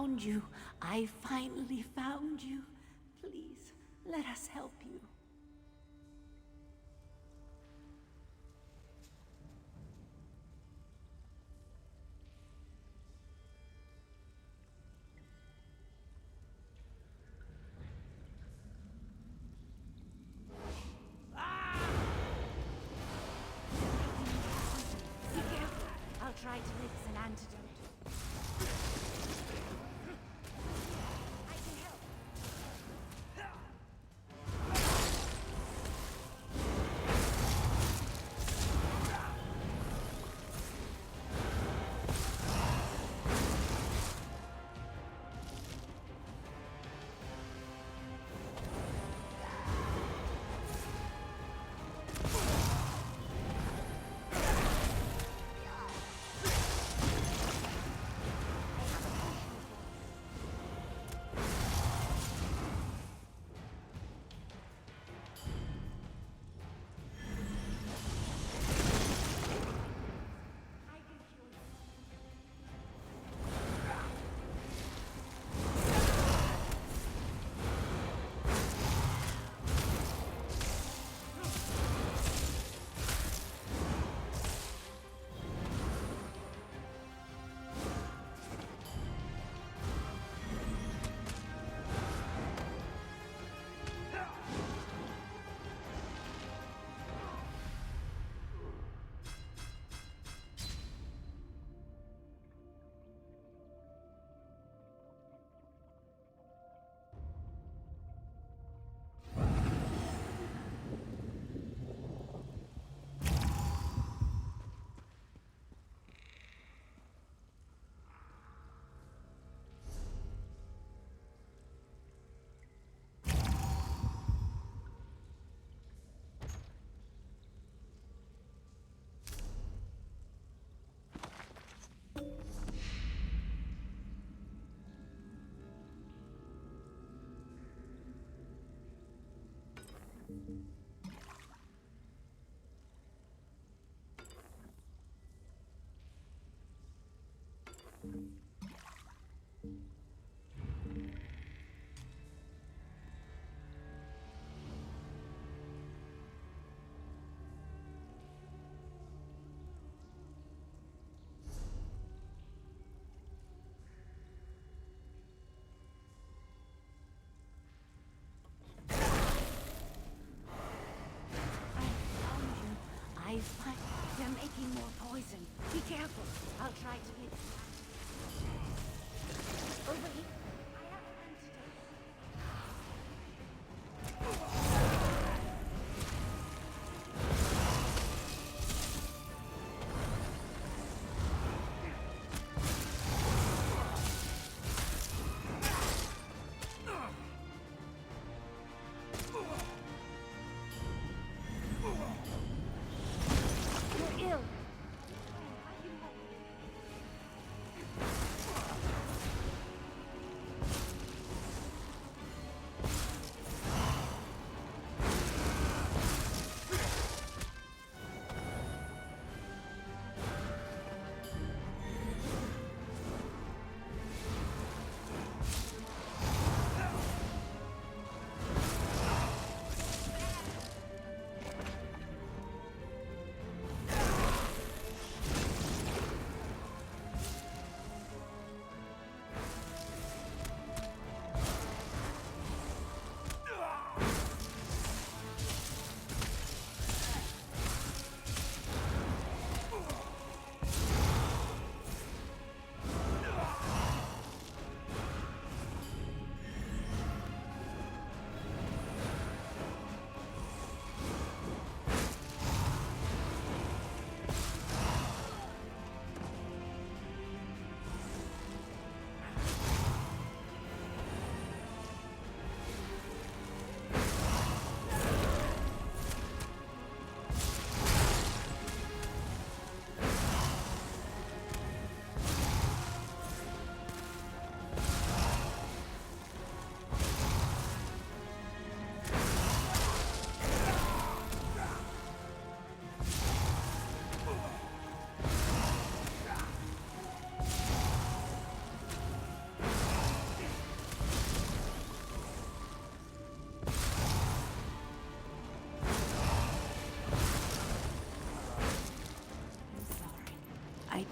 found you. I finally found you. Please, let us help you. Be careful. I'll try to mix an antidote. I can help. I find they're making more poison. Be careful. I'll try to mix. Over here. I have an antidote. You're ill. I can help you.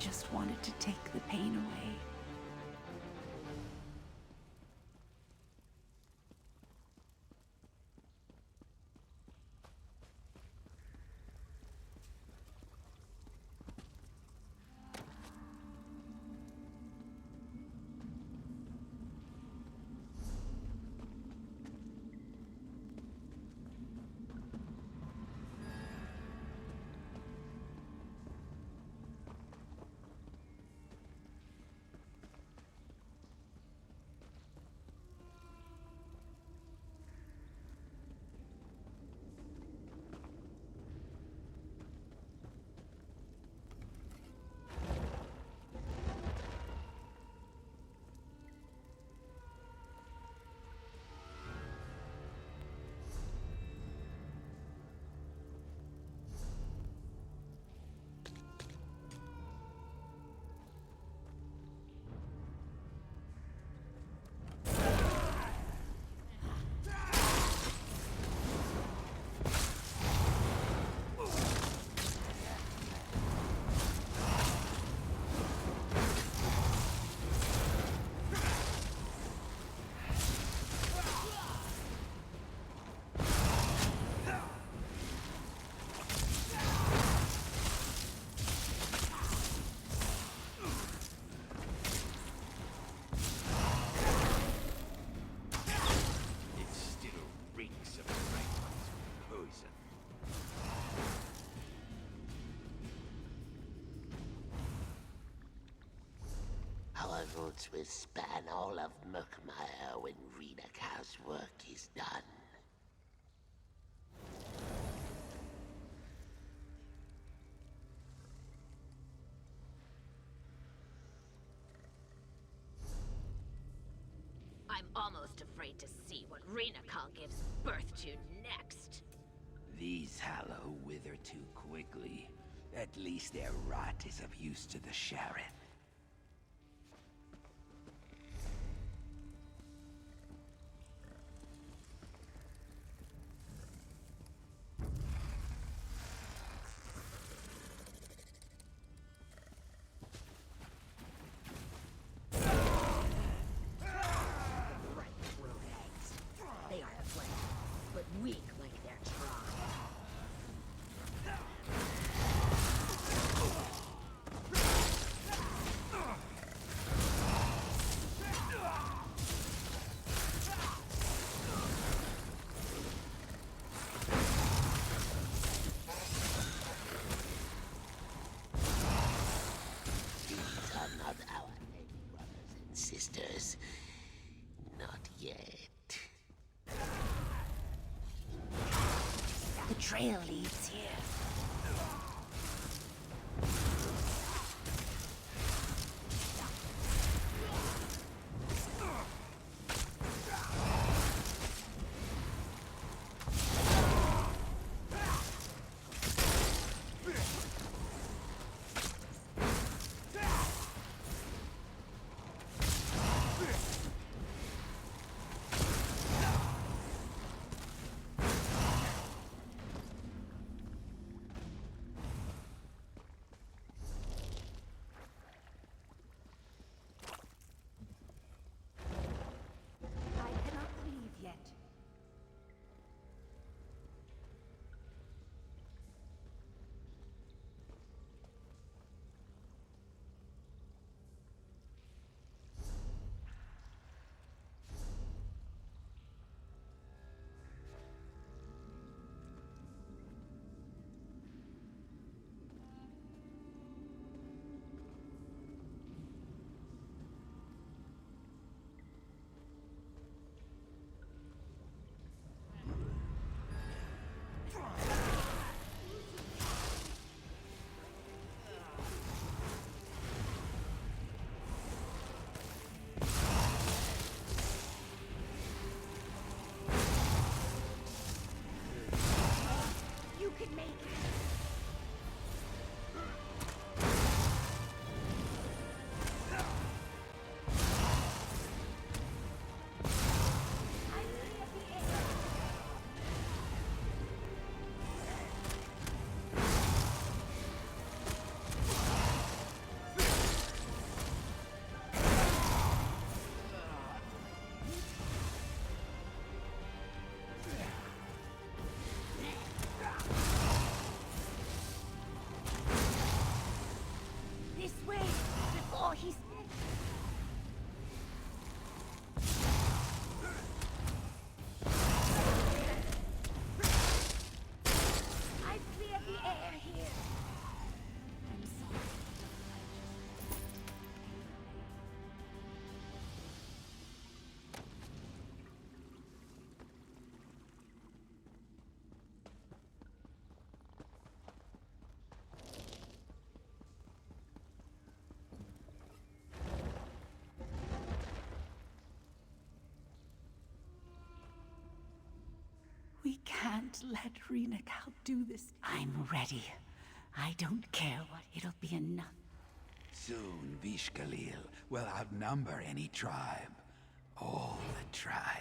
just wanted to take the pain away. Our roots will span all of Murkmire when Renaka's work is done. I'm almost afraid to see what Renakal gives birth to next. These Hallow wither too quickly. At least their rot is of use to the Sheriff. They are flesh, but weak like their tribe. These are not our lady brothers and sisters. Not yet. The trail leads here. We can't let Reenacal do this. I'm ready. I don't care what. It'll be enough. Soon, Vishkalil will outnumber any tribe. All the tribes.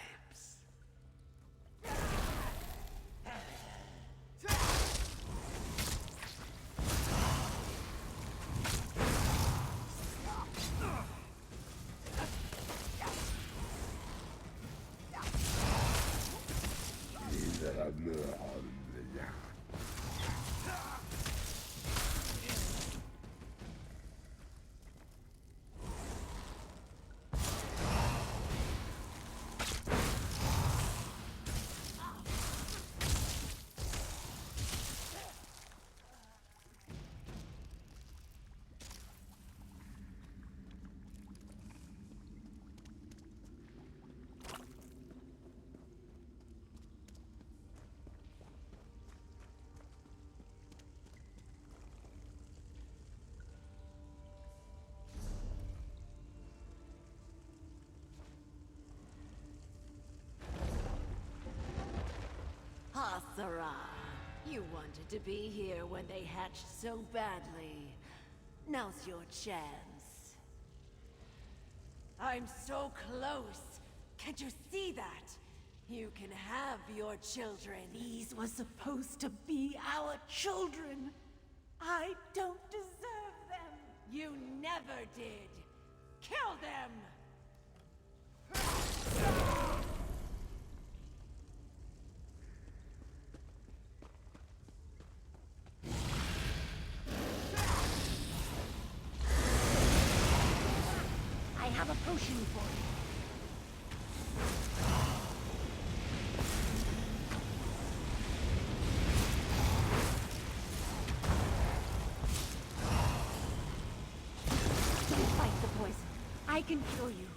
Hasara, you wanted to be here when they hatched so badly. Now's your chance. I'm so close. Can't you see that? You can have your children. These were supposed to be our children. I don't deserve them. You never did. Kill them! I have a potion for you. Don't fight the poison. I can cure you.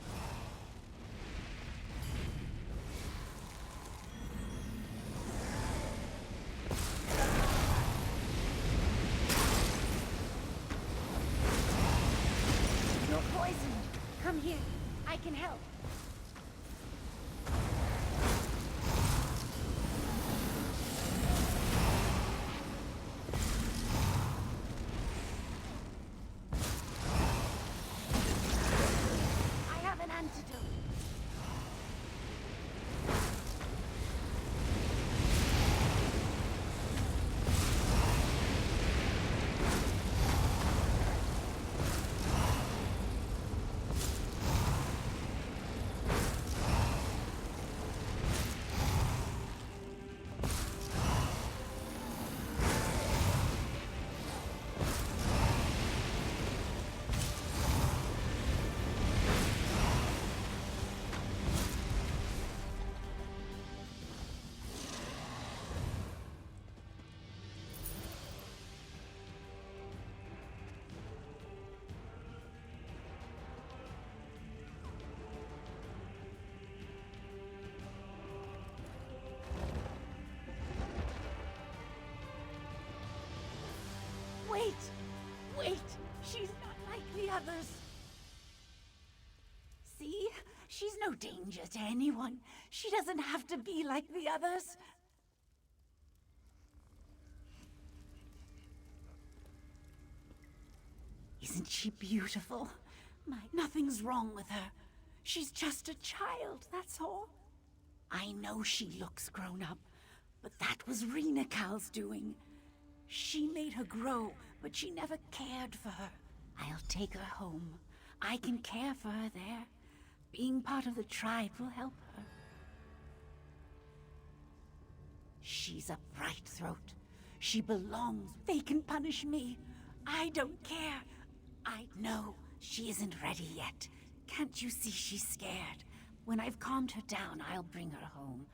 You're poisoned. Come here. I can help. I have an antidote. Wait! Wait! She's not like the others! See? She's no danger to anyone. She doesn't have to be like the others. Isn't she beautiful? Nothing's wrong with her. She's just a child, that's all. I know she looks grown up, but that was Reenacal's doing. She made her grow, but she never cared for her. I'll take her home. I can care for her there. Being part of the tribe will help her. She's a bright throat. She belongs. They can punish me. I don't care. I know she isn't ready yet. Can't you see she's scared? When I've calmed her down, I'll bring her home.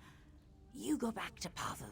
You go back to Pavu.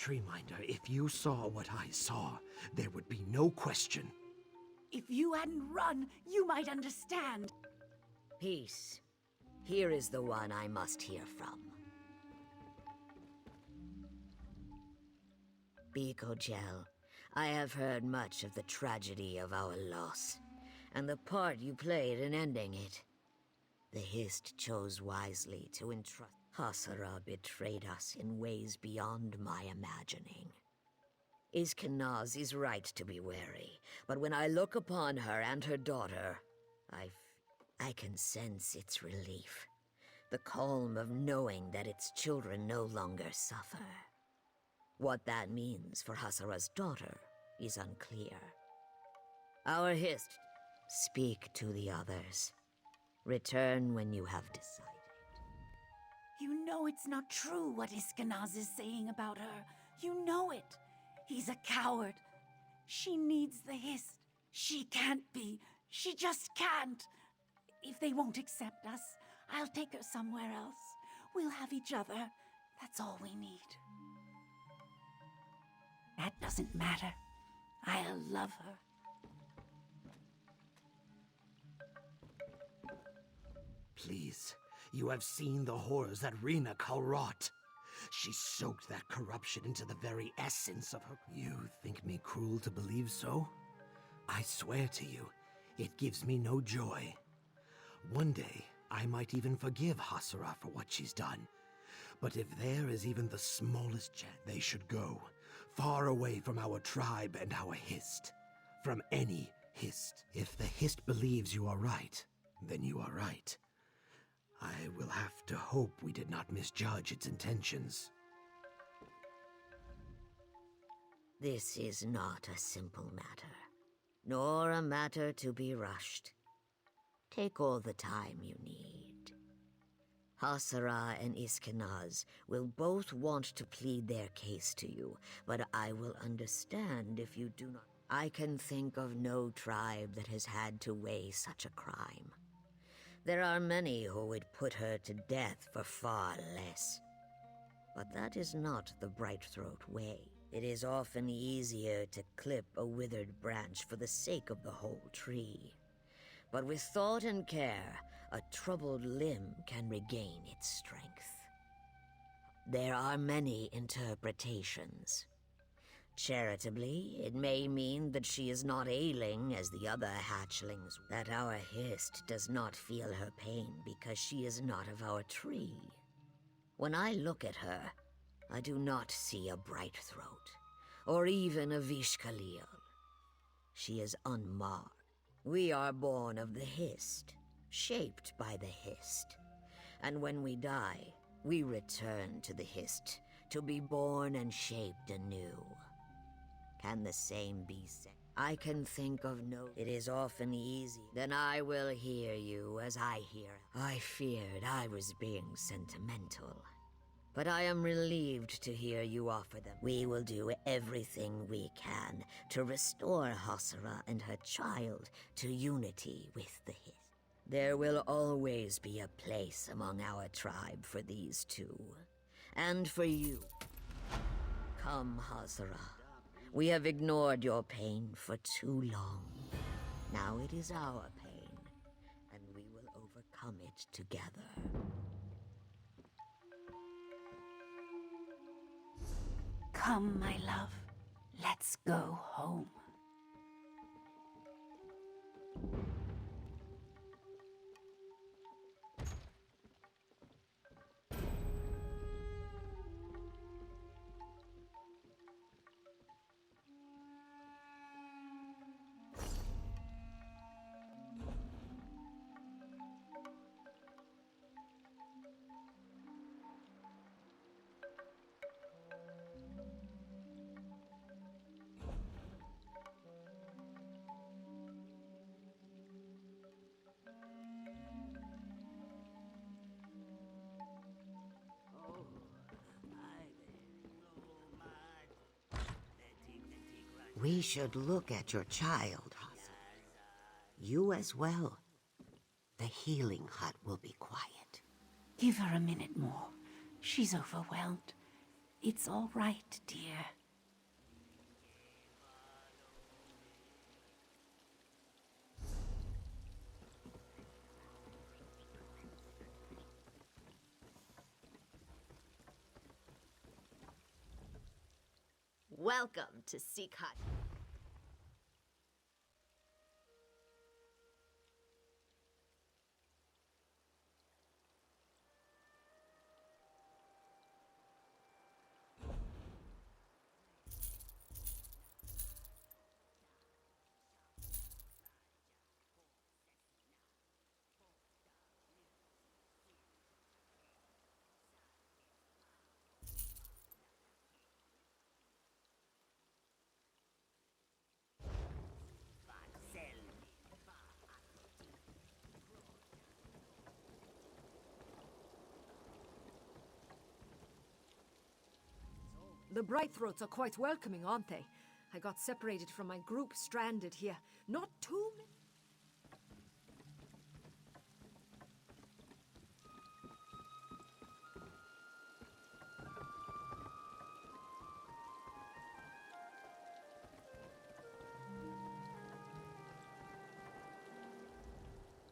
Treeminder, if you saw what I saw, there would be no question. If you hadn't run, you might understand. Peace. Here is the one I must hear from. Biko Gel, I have heard much of the tragedy of our loss, and the part you played in ending it. The Hist chose wisely to entrust. Hasara betrayed us in ways beyond my imagining. Iskanaz is right to be wary, but when I look upon her and her daughter, I can sense its relief. The calm of knowing that its children no longer suffer. What that means for Hasara's daughter is unclear. Our Hist, speak to the others. Return when you have decided. You know it's not true what Iskanaz is saying about her. You know it. He's a coward. She needs the Hist. She can't be. She just can't. If they won't accept us, I'll take her somewhere else. We'll have each other. That's all we need. That doesn't matter. I'll love her. Please, you have seen the horrors that Rena wrought. She soaked that corruption into the very essence of her. You think me cruel to believe so? I swear to you, it gives me no joy. One day, I might even forgive Hasara for what she's done. But if there is even the smallest chance, they should go. Far away from our tribe and our Hist. From any Hist. If the Hist believes you are right, then you are right. I will have to hope we did not misjudge its intentions. This is not a simple matter, nor a matter to be rushed. Take all the time you need. Hasara and Iskanaz will both want to plead their case to you, but I will understand if you do not. I can think of no tribe that has had to weigh such a crime. There are many who would put her to death for far less. But that is not the Brightthroat way. It is often easier to clip a withered branch for the sake of the whole tree. But with thought and care, a troubled limb can regain its strength. There are many interpretations. Charitably, it may mean that she is not ailing as the other hatchlings, that our Hist does not feel her pain because she is not of our tree. When I look at her, I do not see a Brightthroat, or even a Vishkalil. She is unmarred. We are born of the Hist, shaped by the Hist. And when we die, we return to the Hist, to be born and shaped anew. Can the same be said? I can think of no. It is often easy. Then I will hear you as I hear. I feared I was being sentimental. But I am relieved to hear you offer them. We will do everything we can to restore Hasara and her child to unity with the Hist. There will always be a place among our tribe for these two. And for you. Come, Hasara. We have ignored your pain for too long. Now it is our pain, and we will overcome it together. Come, my love. Let's go home. We should look at your child, Hasara. You as well. The healing hut will be quiet. Give her a minute more. She's overwhelmed. It's all right, dear. Welcome to Seacut. The Brightthroats are quite welcoming, aren't they? I got separated from my group, stranded here. Not too many.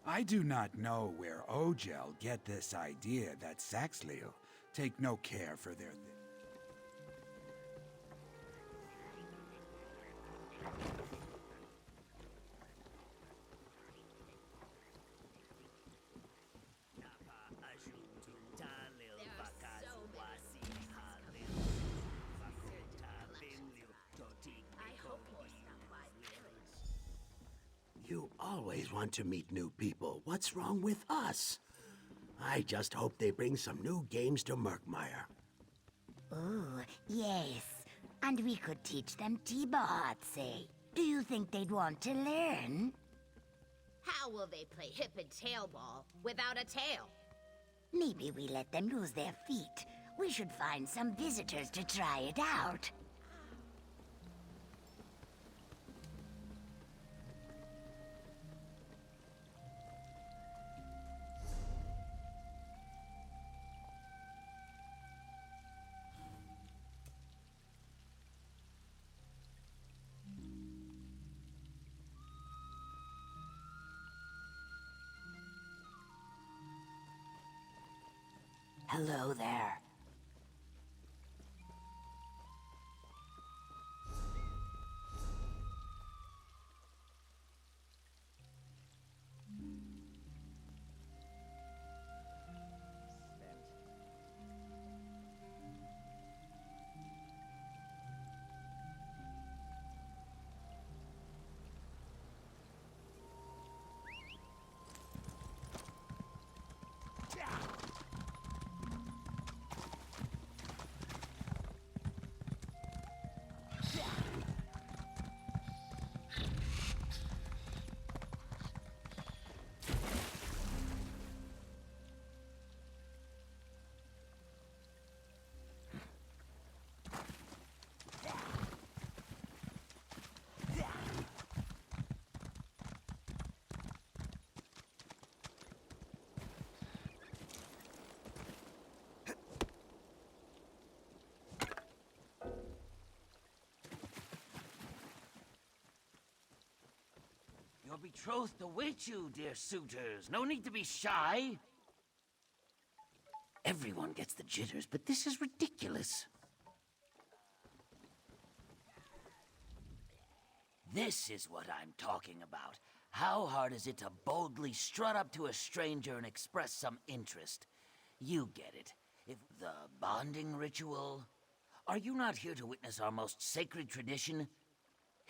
I do not know where Ogel get this idea that Saxhleel take no care for their You always want to meet new people. What's wrong with us? I just hope they bring some new games to Murkmire. Oh, yes. And we could teach them T-Bahatse. Do you think they'd want to learn? How will they play hip and tail ball without a tail? Maybe we let them use their feet. We should find some visitors to try it out. Hello there. Your betrothed awaits you, dear suitors. No need to be shy. Everyone gets the jitters, but this is ridiculous. This is what I'm talking about. How hard is it to boldly strut up to a stranger and express some interest? You get it. If the bonding ritual... Are you not here to witness our most sacred tradition?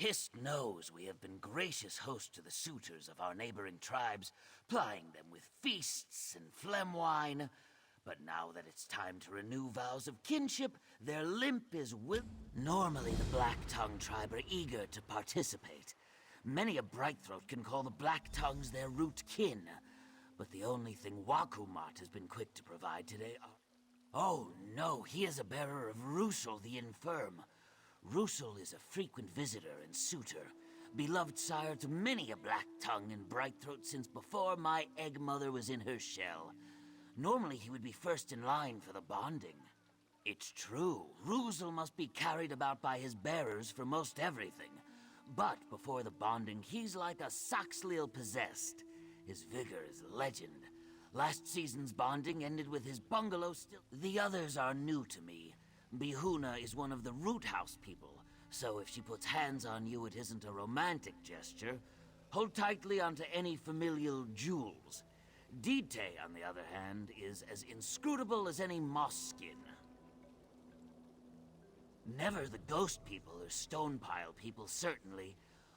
Hisk knows we have been gracious hosts to the suitors of our neighboring tribes, plying them with feasts and phlegm wine. But now that it's time to renew vows of kinship, their limp is Normally the Black Tongue tribe are eager to participate. Many a Brightthroat can call the Black Tongues their root kin. But the only thing Wakumat has been quick to provide today are... Oh no, he is a bearer of Rusul the Infirm. Rusul is a frequent visitor and suitor, beloved sire to many a Black Tongue and Brightthroat since before my egg mother was in her shell. Normally he would be first in line for the bonding. It's true. Ruzel must be carried about by his bearers for most everything. But before the bonding, he's like a Saxhleel possessed. His vigor is legend. Last season's bonding ended with his bungalow still. The others are new to me. Bihuna is one of the Root House people, so if she puts hands on you, it isn't a romantic gesture. Hold tightly onto any familial jewels. Dite, on the other hand, is as inscrutable as any moss skin. Never the ghost people or stone pile people, certainly.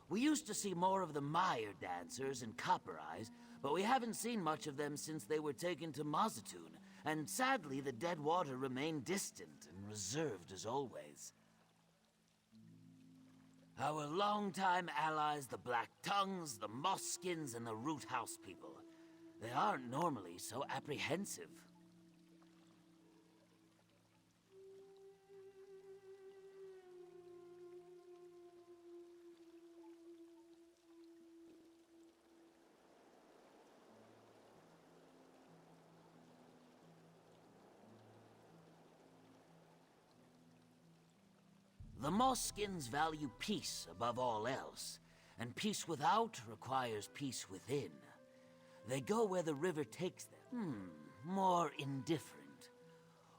We used to see more of the Mire dancers and Copper Eyes, but we haven't seen much of them since they were taken to Mazatoon, and sadly the Dead Water remained distant and reserved as always. Our longtime allies, the Black Tongues, the Moss-Skins, and the Root House people. They aren't normally so apprehensive. The Moss-Skins value peace above all else, and peace without requires peace within. They go where the river takes them. More indifferent.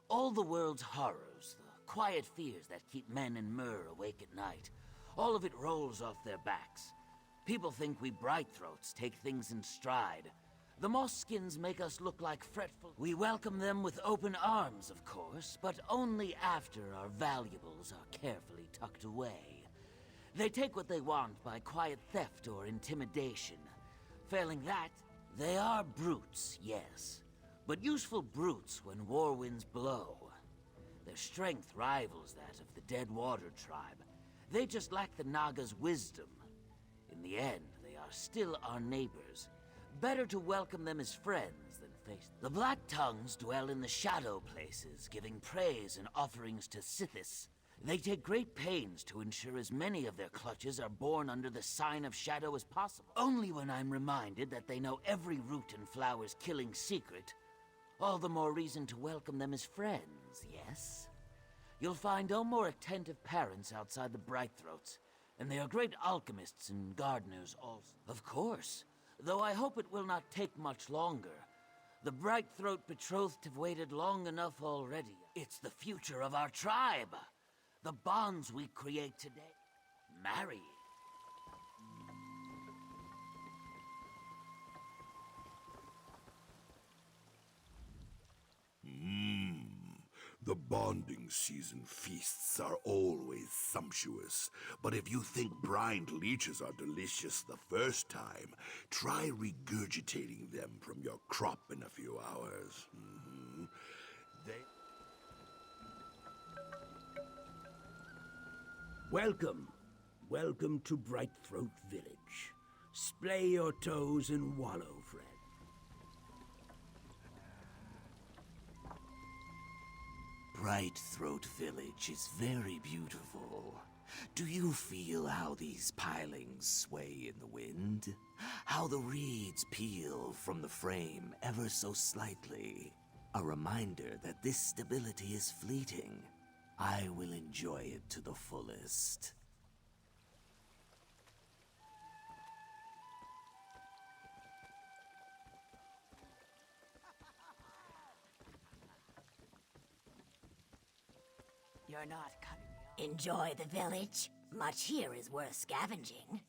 All the world's horrors, the quiet fears that keep men and Myr awake at night, all of it rolls off their backs. People think we Brightthroats take things in stride. The Moss-Skins make us look like fretful. We welcome them with open arms, of course, but only after our valuables are carefully tucked away. They take what they want by quiet theft or intimidation. Failing that, they are brutes, yes, but useful brutes when war winds blow. Their strength rivals that of the Dead Water tribe. They just lack the Naga's wisdom. In the end, they are still our neighbors. Better to welcome them as friends than face them. The Black Tongues dwell in the shadow places, giving praise and offerings to Sithis. They take great pains to ensure as many of their clutches are born under the sign of shadow as possible. Only when I'm reminded that they know every root and flower's killing secret, all the more reason to welcome them as friends, yes? You'll find no more attentive parents outside the Brightthroats, and they are great alchemists and gardeners also. Of course. Though I hope it will not take much longer. The Brightthroat betrothed have waited long enough already. It's the future of our tribe. The bonds we create today. Marry. The bonding season feasts are always sumptuous, but if you think brined leeches are delicious the first time, try regurgitating them from your crop in a few hours. Welcome. Welcome to Brightthroat Village. Splay your toes and wallow, friend. Brightthroat Village is very beautiful. Do you feel how these pilings sway in the wind? How the reeds peel from the frame ever so slightly? A reminder that this stability is fleeting. I will enjoy it to the fullest. You're not cutting me off. Enjoy the village. Much here is worth scavenging.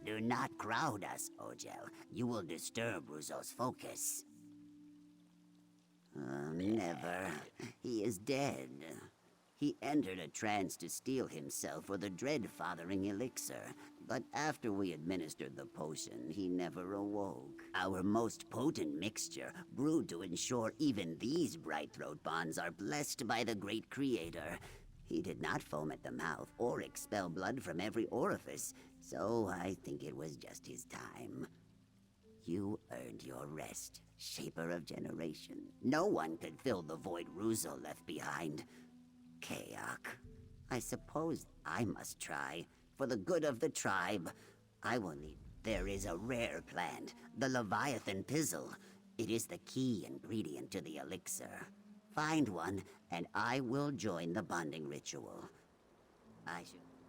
Do not crowd us, Ojel. You will disturb Ruzo's focus. Never. He is dead. He entered a trance to steel himself for the dread-fathering elixir, but after we administered the potion, he never awoke. Our most potent mixture, brewed to ensure even these Brightthroat bonds are blessed by the great creator. He did not foam at the mouth or expel blood from every orifice, so I think it was just his time. You earned your rest, Shaper of Generation. No one could fill the void Ruzo left behind. Kayak, I suppose I must try. For the good of the tribe, I will need... There is a rare plant, the Leviathan Pizzle. It is the key ingredient to the elixir. Find one, and I will join the bonding ritual.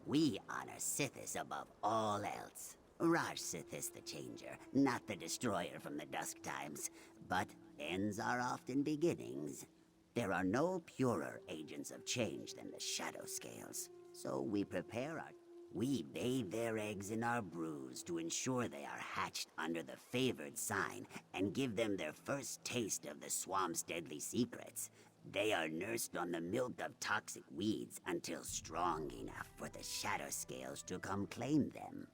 We honor Sithis above all else. Raj Sithis the Changer, not the Destroyer from the Dusk Times. But ends are often beginnings. There are no purer agents of change than the Shadow Scales. So we prepare our... We bathe their eggs in our brews to ensure they are hatched under the favored sign and give them their first taste of the swamp's deadly secrets. They are nursed on the milk of toxic weeds until strong enough for the Shadow Scales to come claim them.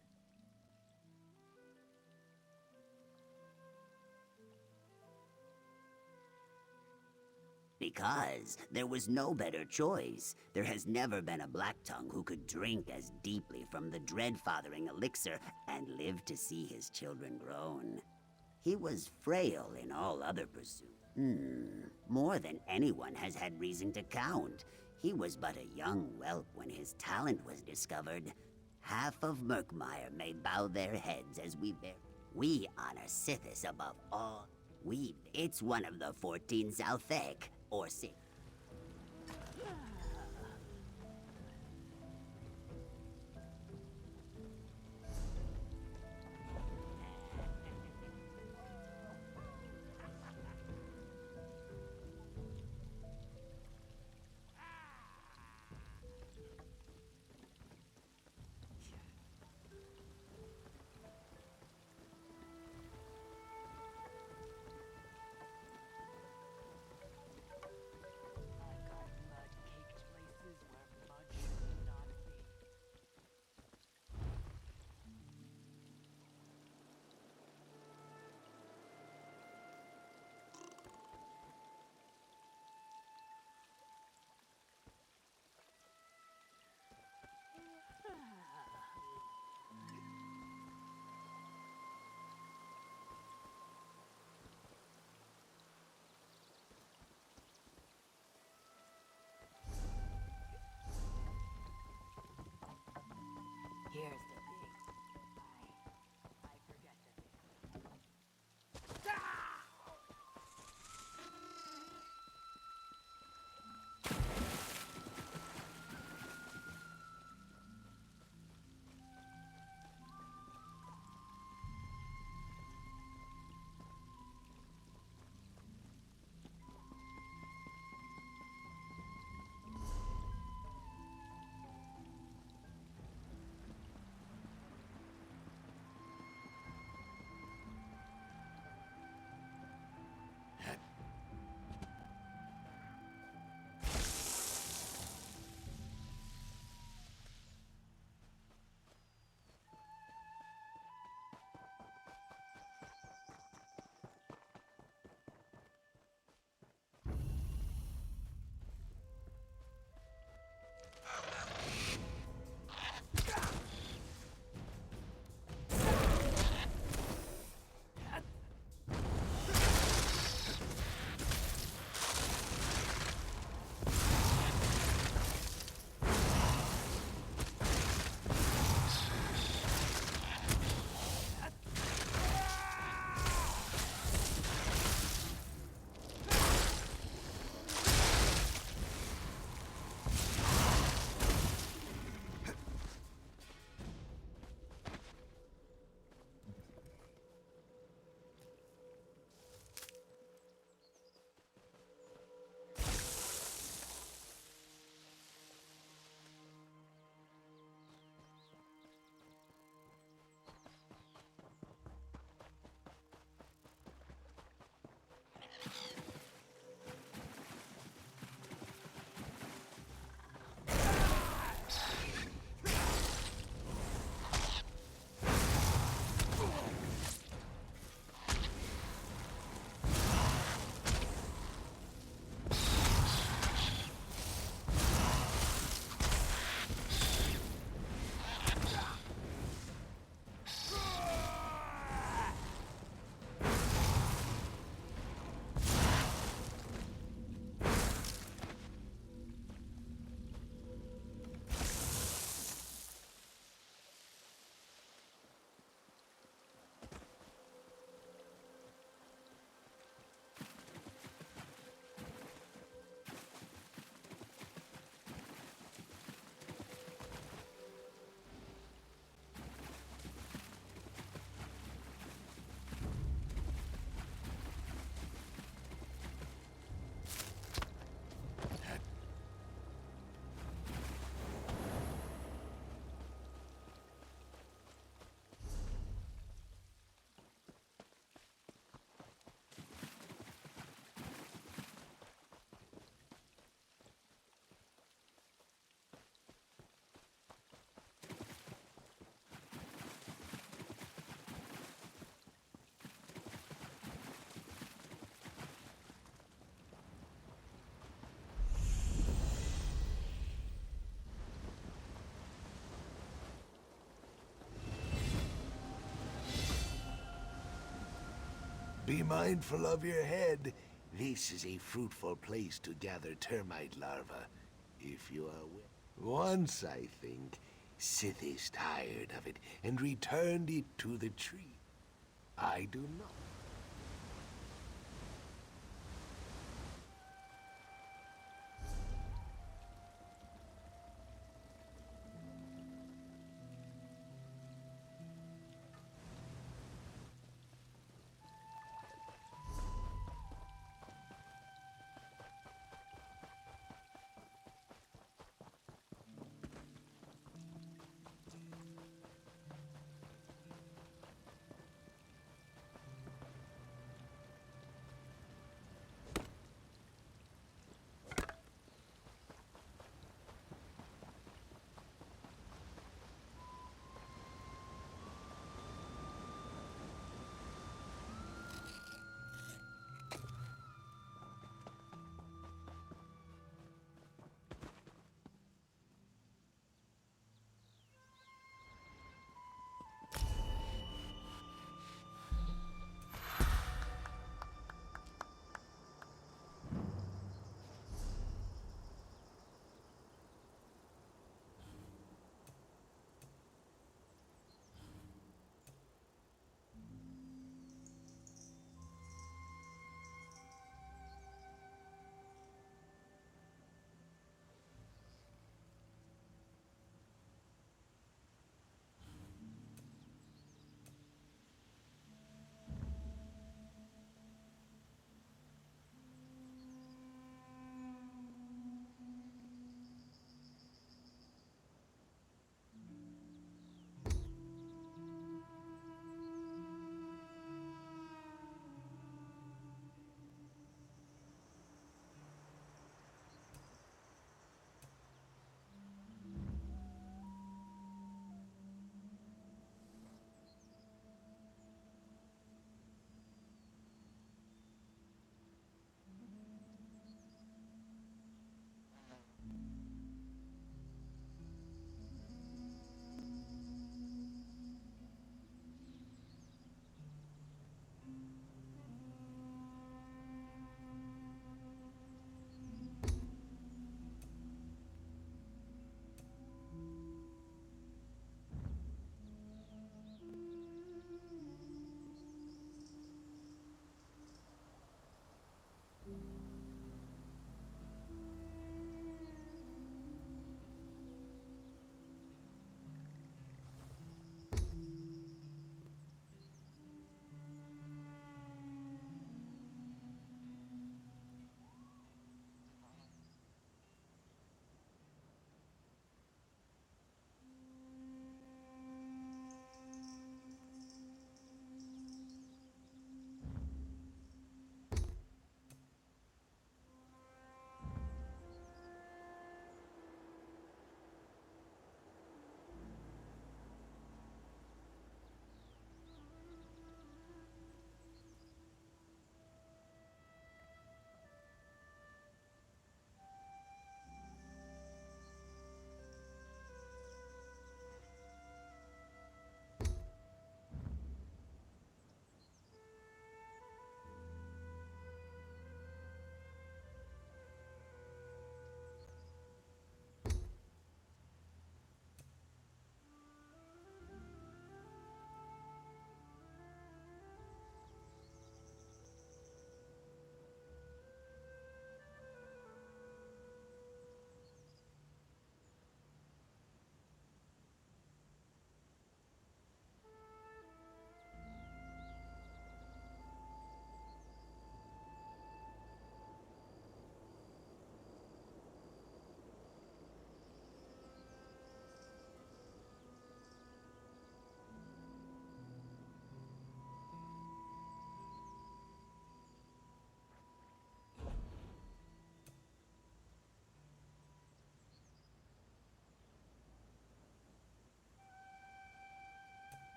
Because there was no better choice. There has never been a Blacktongue who could drink as deeply from the dread-fathering elixir and live to see his children grown. He was frail in all other pursuits. More than anyone has had reason to count. He was but a young whelp when his talent was discovered. Half of Murkmire may bow their heads as we bear. We honor Sithis above all. It's one of the 14 Southek, or 6. Here's the thing. I forget the thing. Be mindful of your head. This is a fruitful place to gather termite larvae, if you are willing. Once, I think, Sithis tired of it and returned it to the tree. I do not.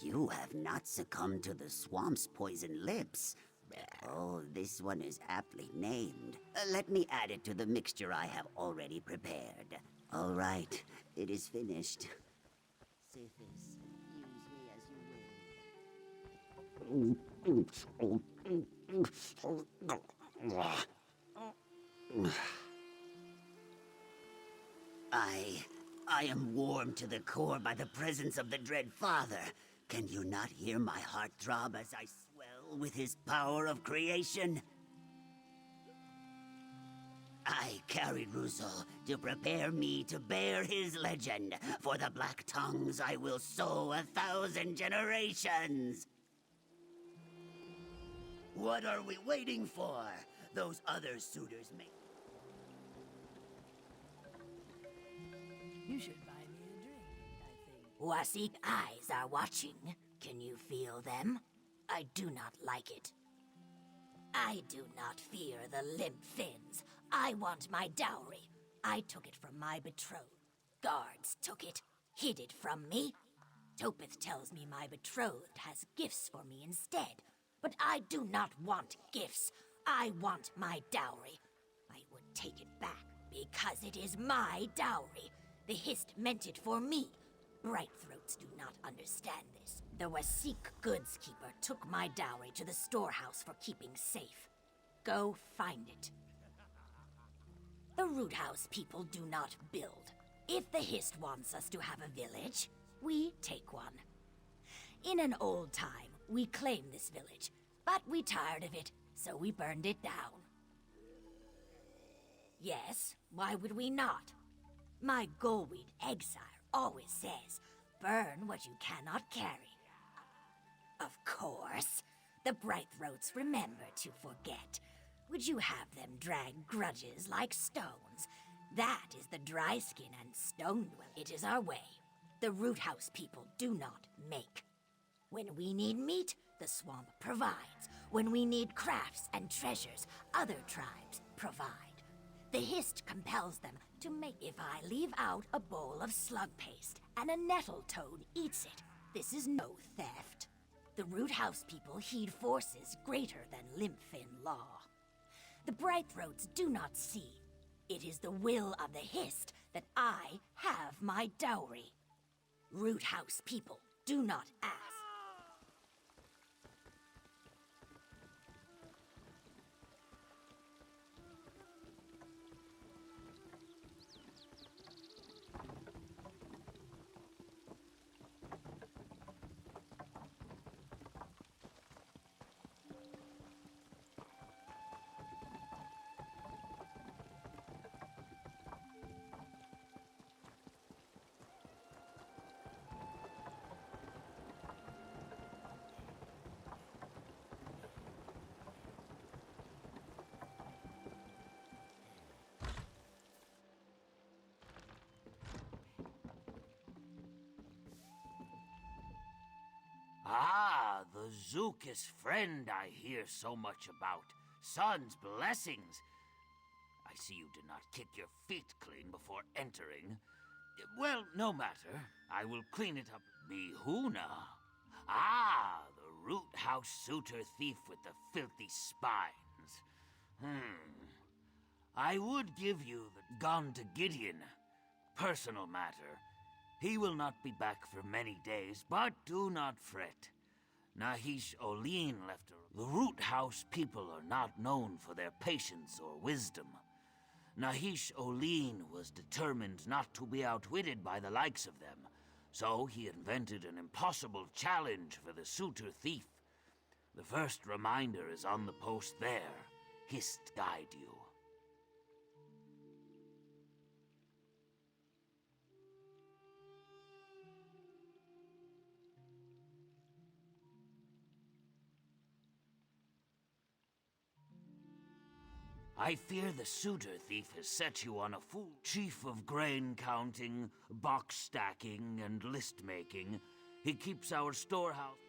You have not succumbed to the swamp's poison lips. Oh, this one is aptly named. Let me add it to the mixture I have already prepared. All right, it is finished. Sithis, use me as you will. I am warmed to the core by the presence of the Dread Father. Can you not hear my heart throb as I swell with his power of creation? I carried Rousseau to prepare me to bear his legend. For the Black Tongues I will sow 1,000 generations. What are we waiting for? Those other suitors may... You should buy me a drink, I think. Wasik eyes are watching. Can you feel them? I do not like it. I do not fear the limp fins. I want my dowry. I took it from my betrothed. Guards took it, hid it from me. Topeth tells me my betrothed has gifts for me instead. But I do not want gifts. I want my dowry. I would take it back because it is my dowry. The Hist meant it for me. Brightthroats do not understand this. The Wasik goods keeper took my dowry to the storehouse for keeping safe. Go find it. The Root House people do not build. If the Hist wants us to have a village, we take one. In an old time, we claimed this village, but we tired of it, so we burned it down. Yes, why would we not? My Goldweed Exile always says, burn what you cannot carry. Of course, the Brightthroats remember to forget. Would you have them drag grudges like stones? That is the dry skin and stone dwell. It is our way. The Root House people do not make. When we need meat, the swamp provides. When we need crafts and treasures, other tribes provide. The Hist compels them to make. If I leave out a bowl of slug paste and a nettle toad eats it, this is no theft. The Root House people heed forces greater than Limpfin law. The Brightthroats do not see. It is the will of the Hist that I have my dowry. Root House people do not ask. Ah, the Zookus friend I hear so much about. Son's blessings. I see you did not kick your feet clean before entering. Well, no matter. I will clean it up. Mihuna. Ah, the Root House suitor thief with the filthy spines. I would give you the gone to Gideon. Personal matter. He will not be back for many days, but do not fret. Nahish Olin left her. The Root House people are not known for their patience or wisdom. Nahish Olin was determined not to be outwitted by the likes of them, so he invented an impossible challenge for the suitor thief. The first reminder is on the post there. Hist guide you. I fear the suitor thief has set you on a fool. Chief of grain counting, box stacking, and list making. He keeps our storehouse.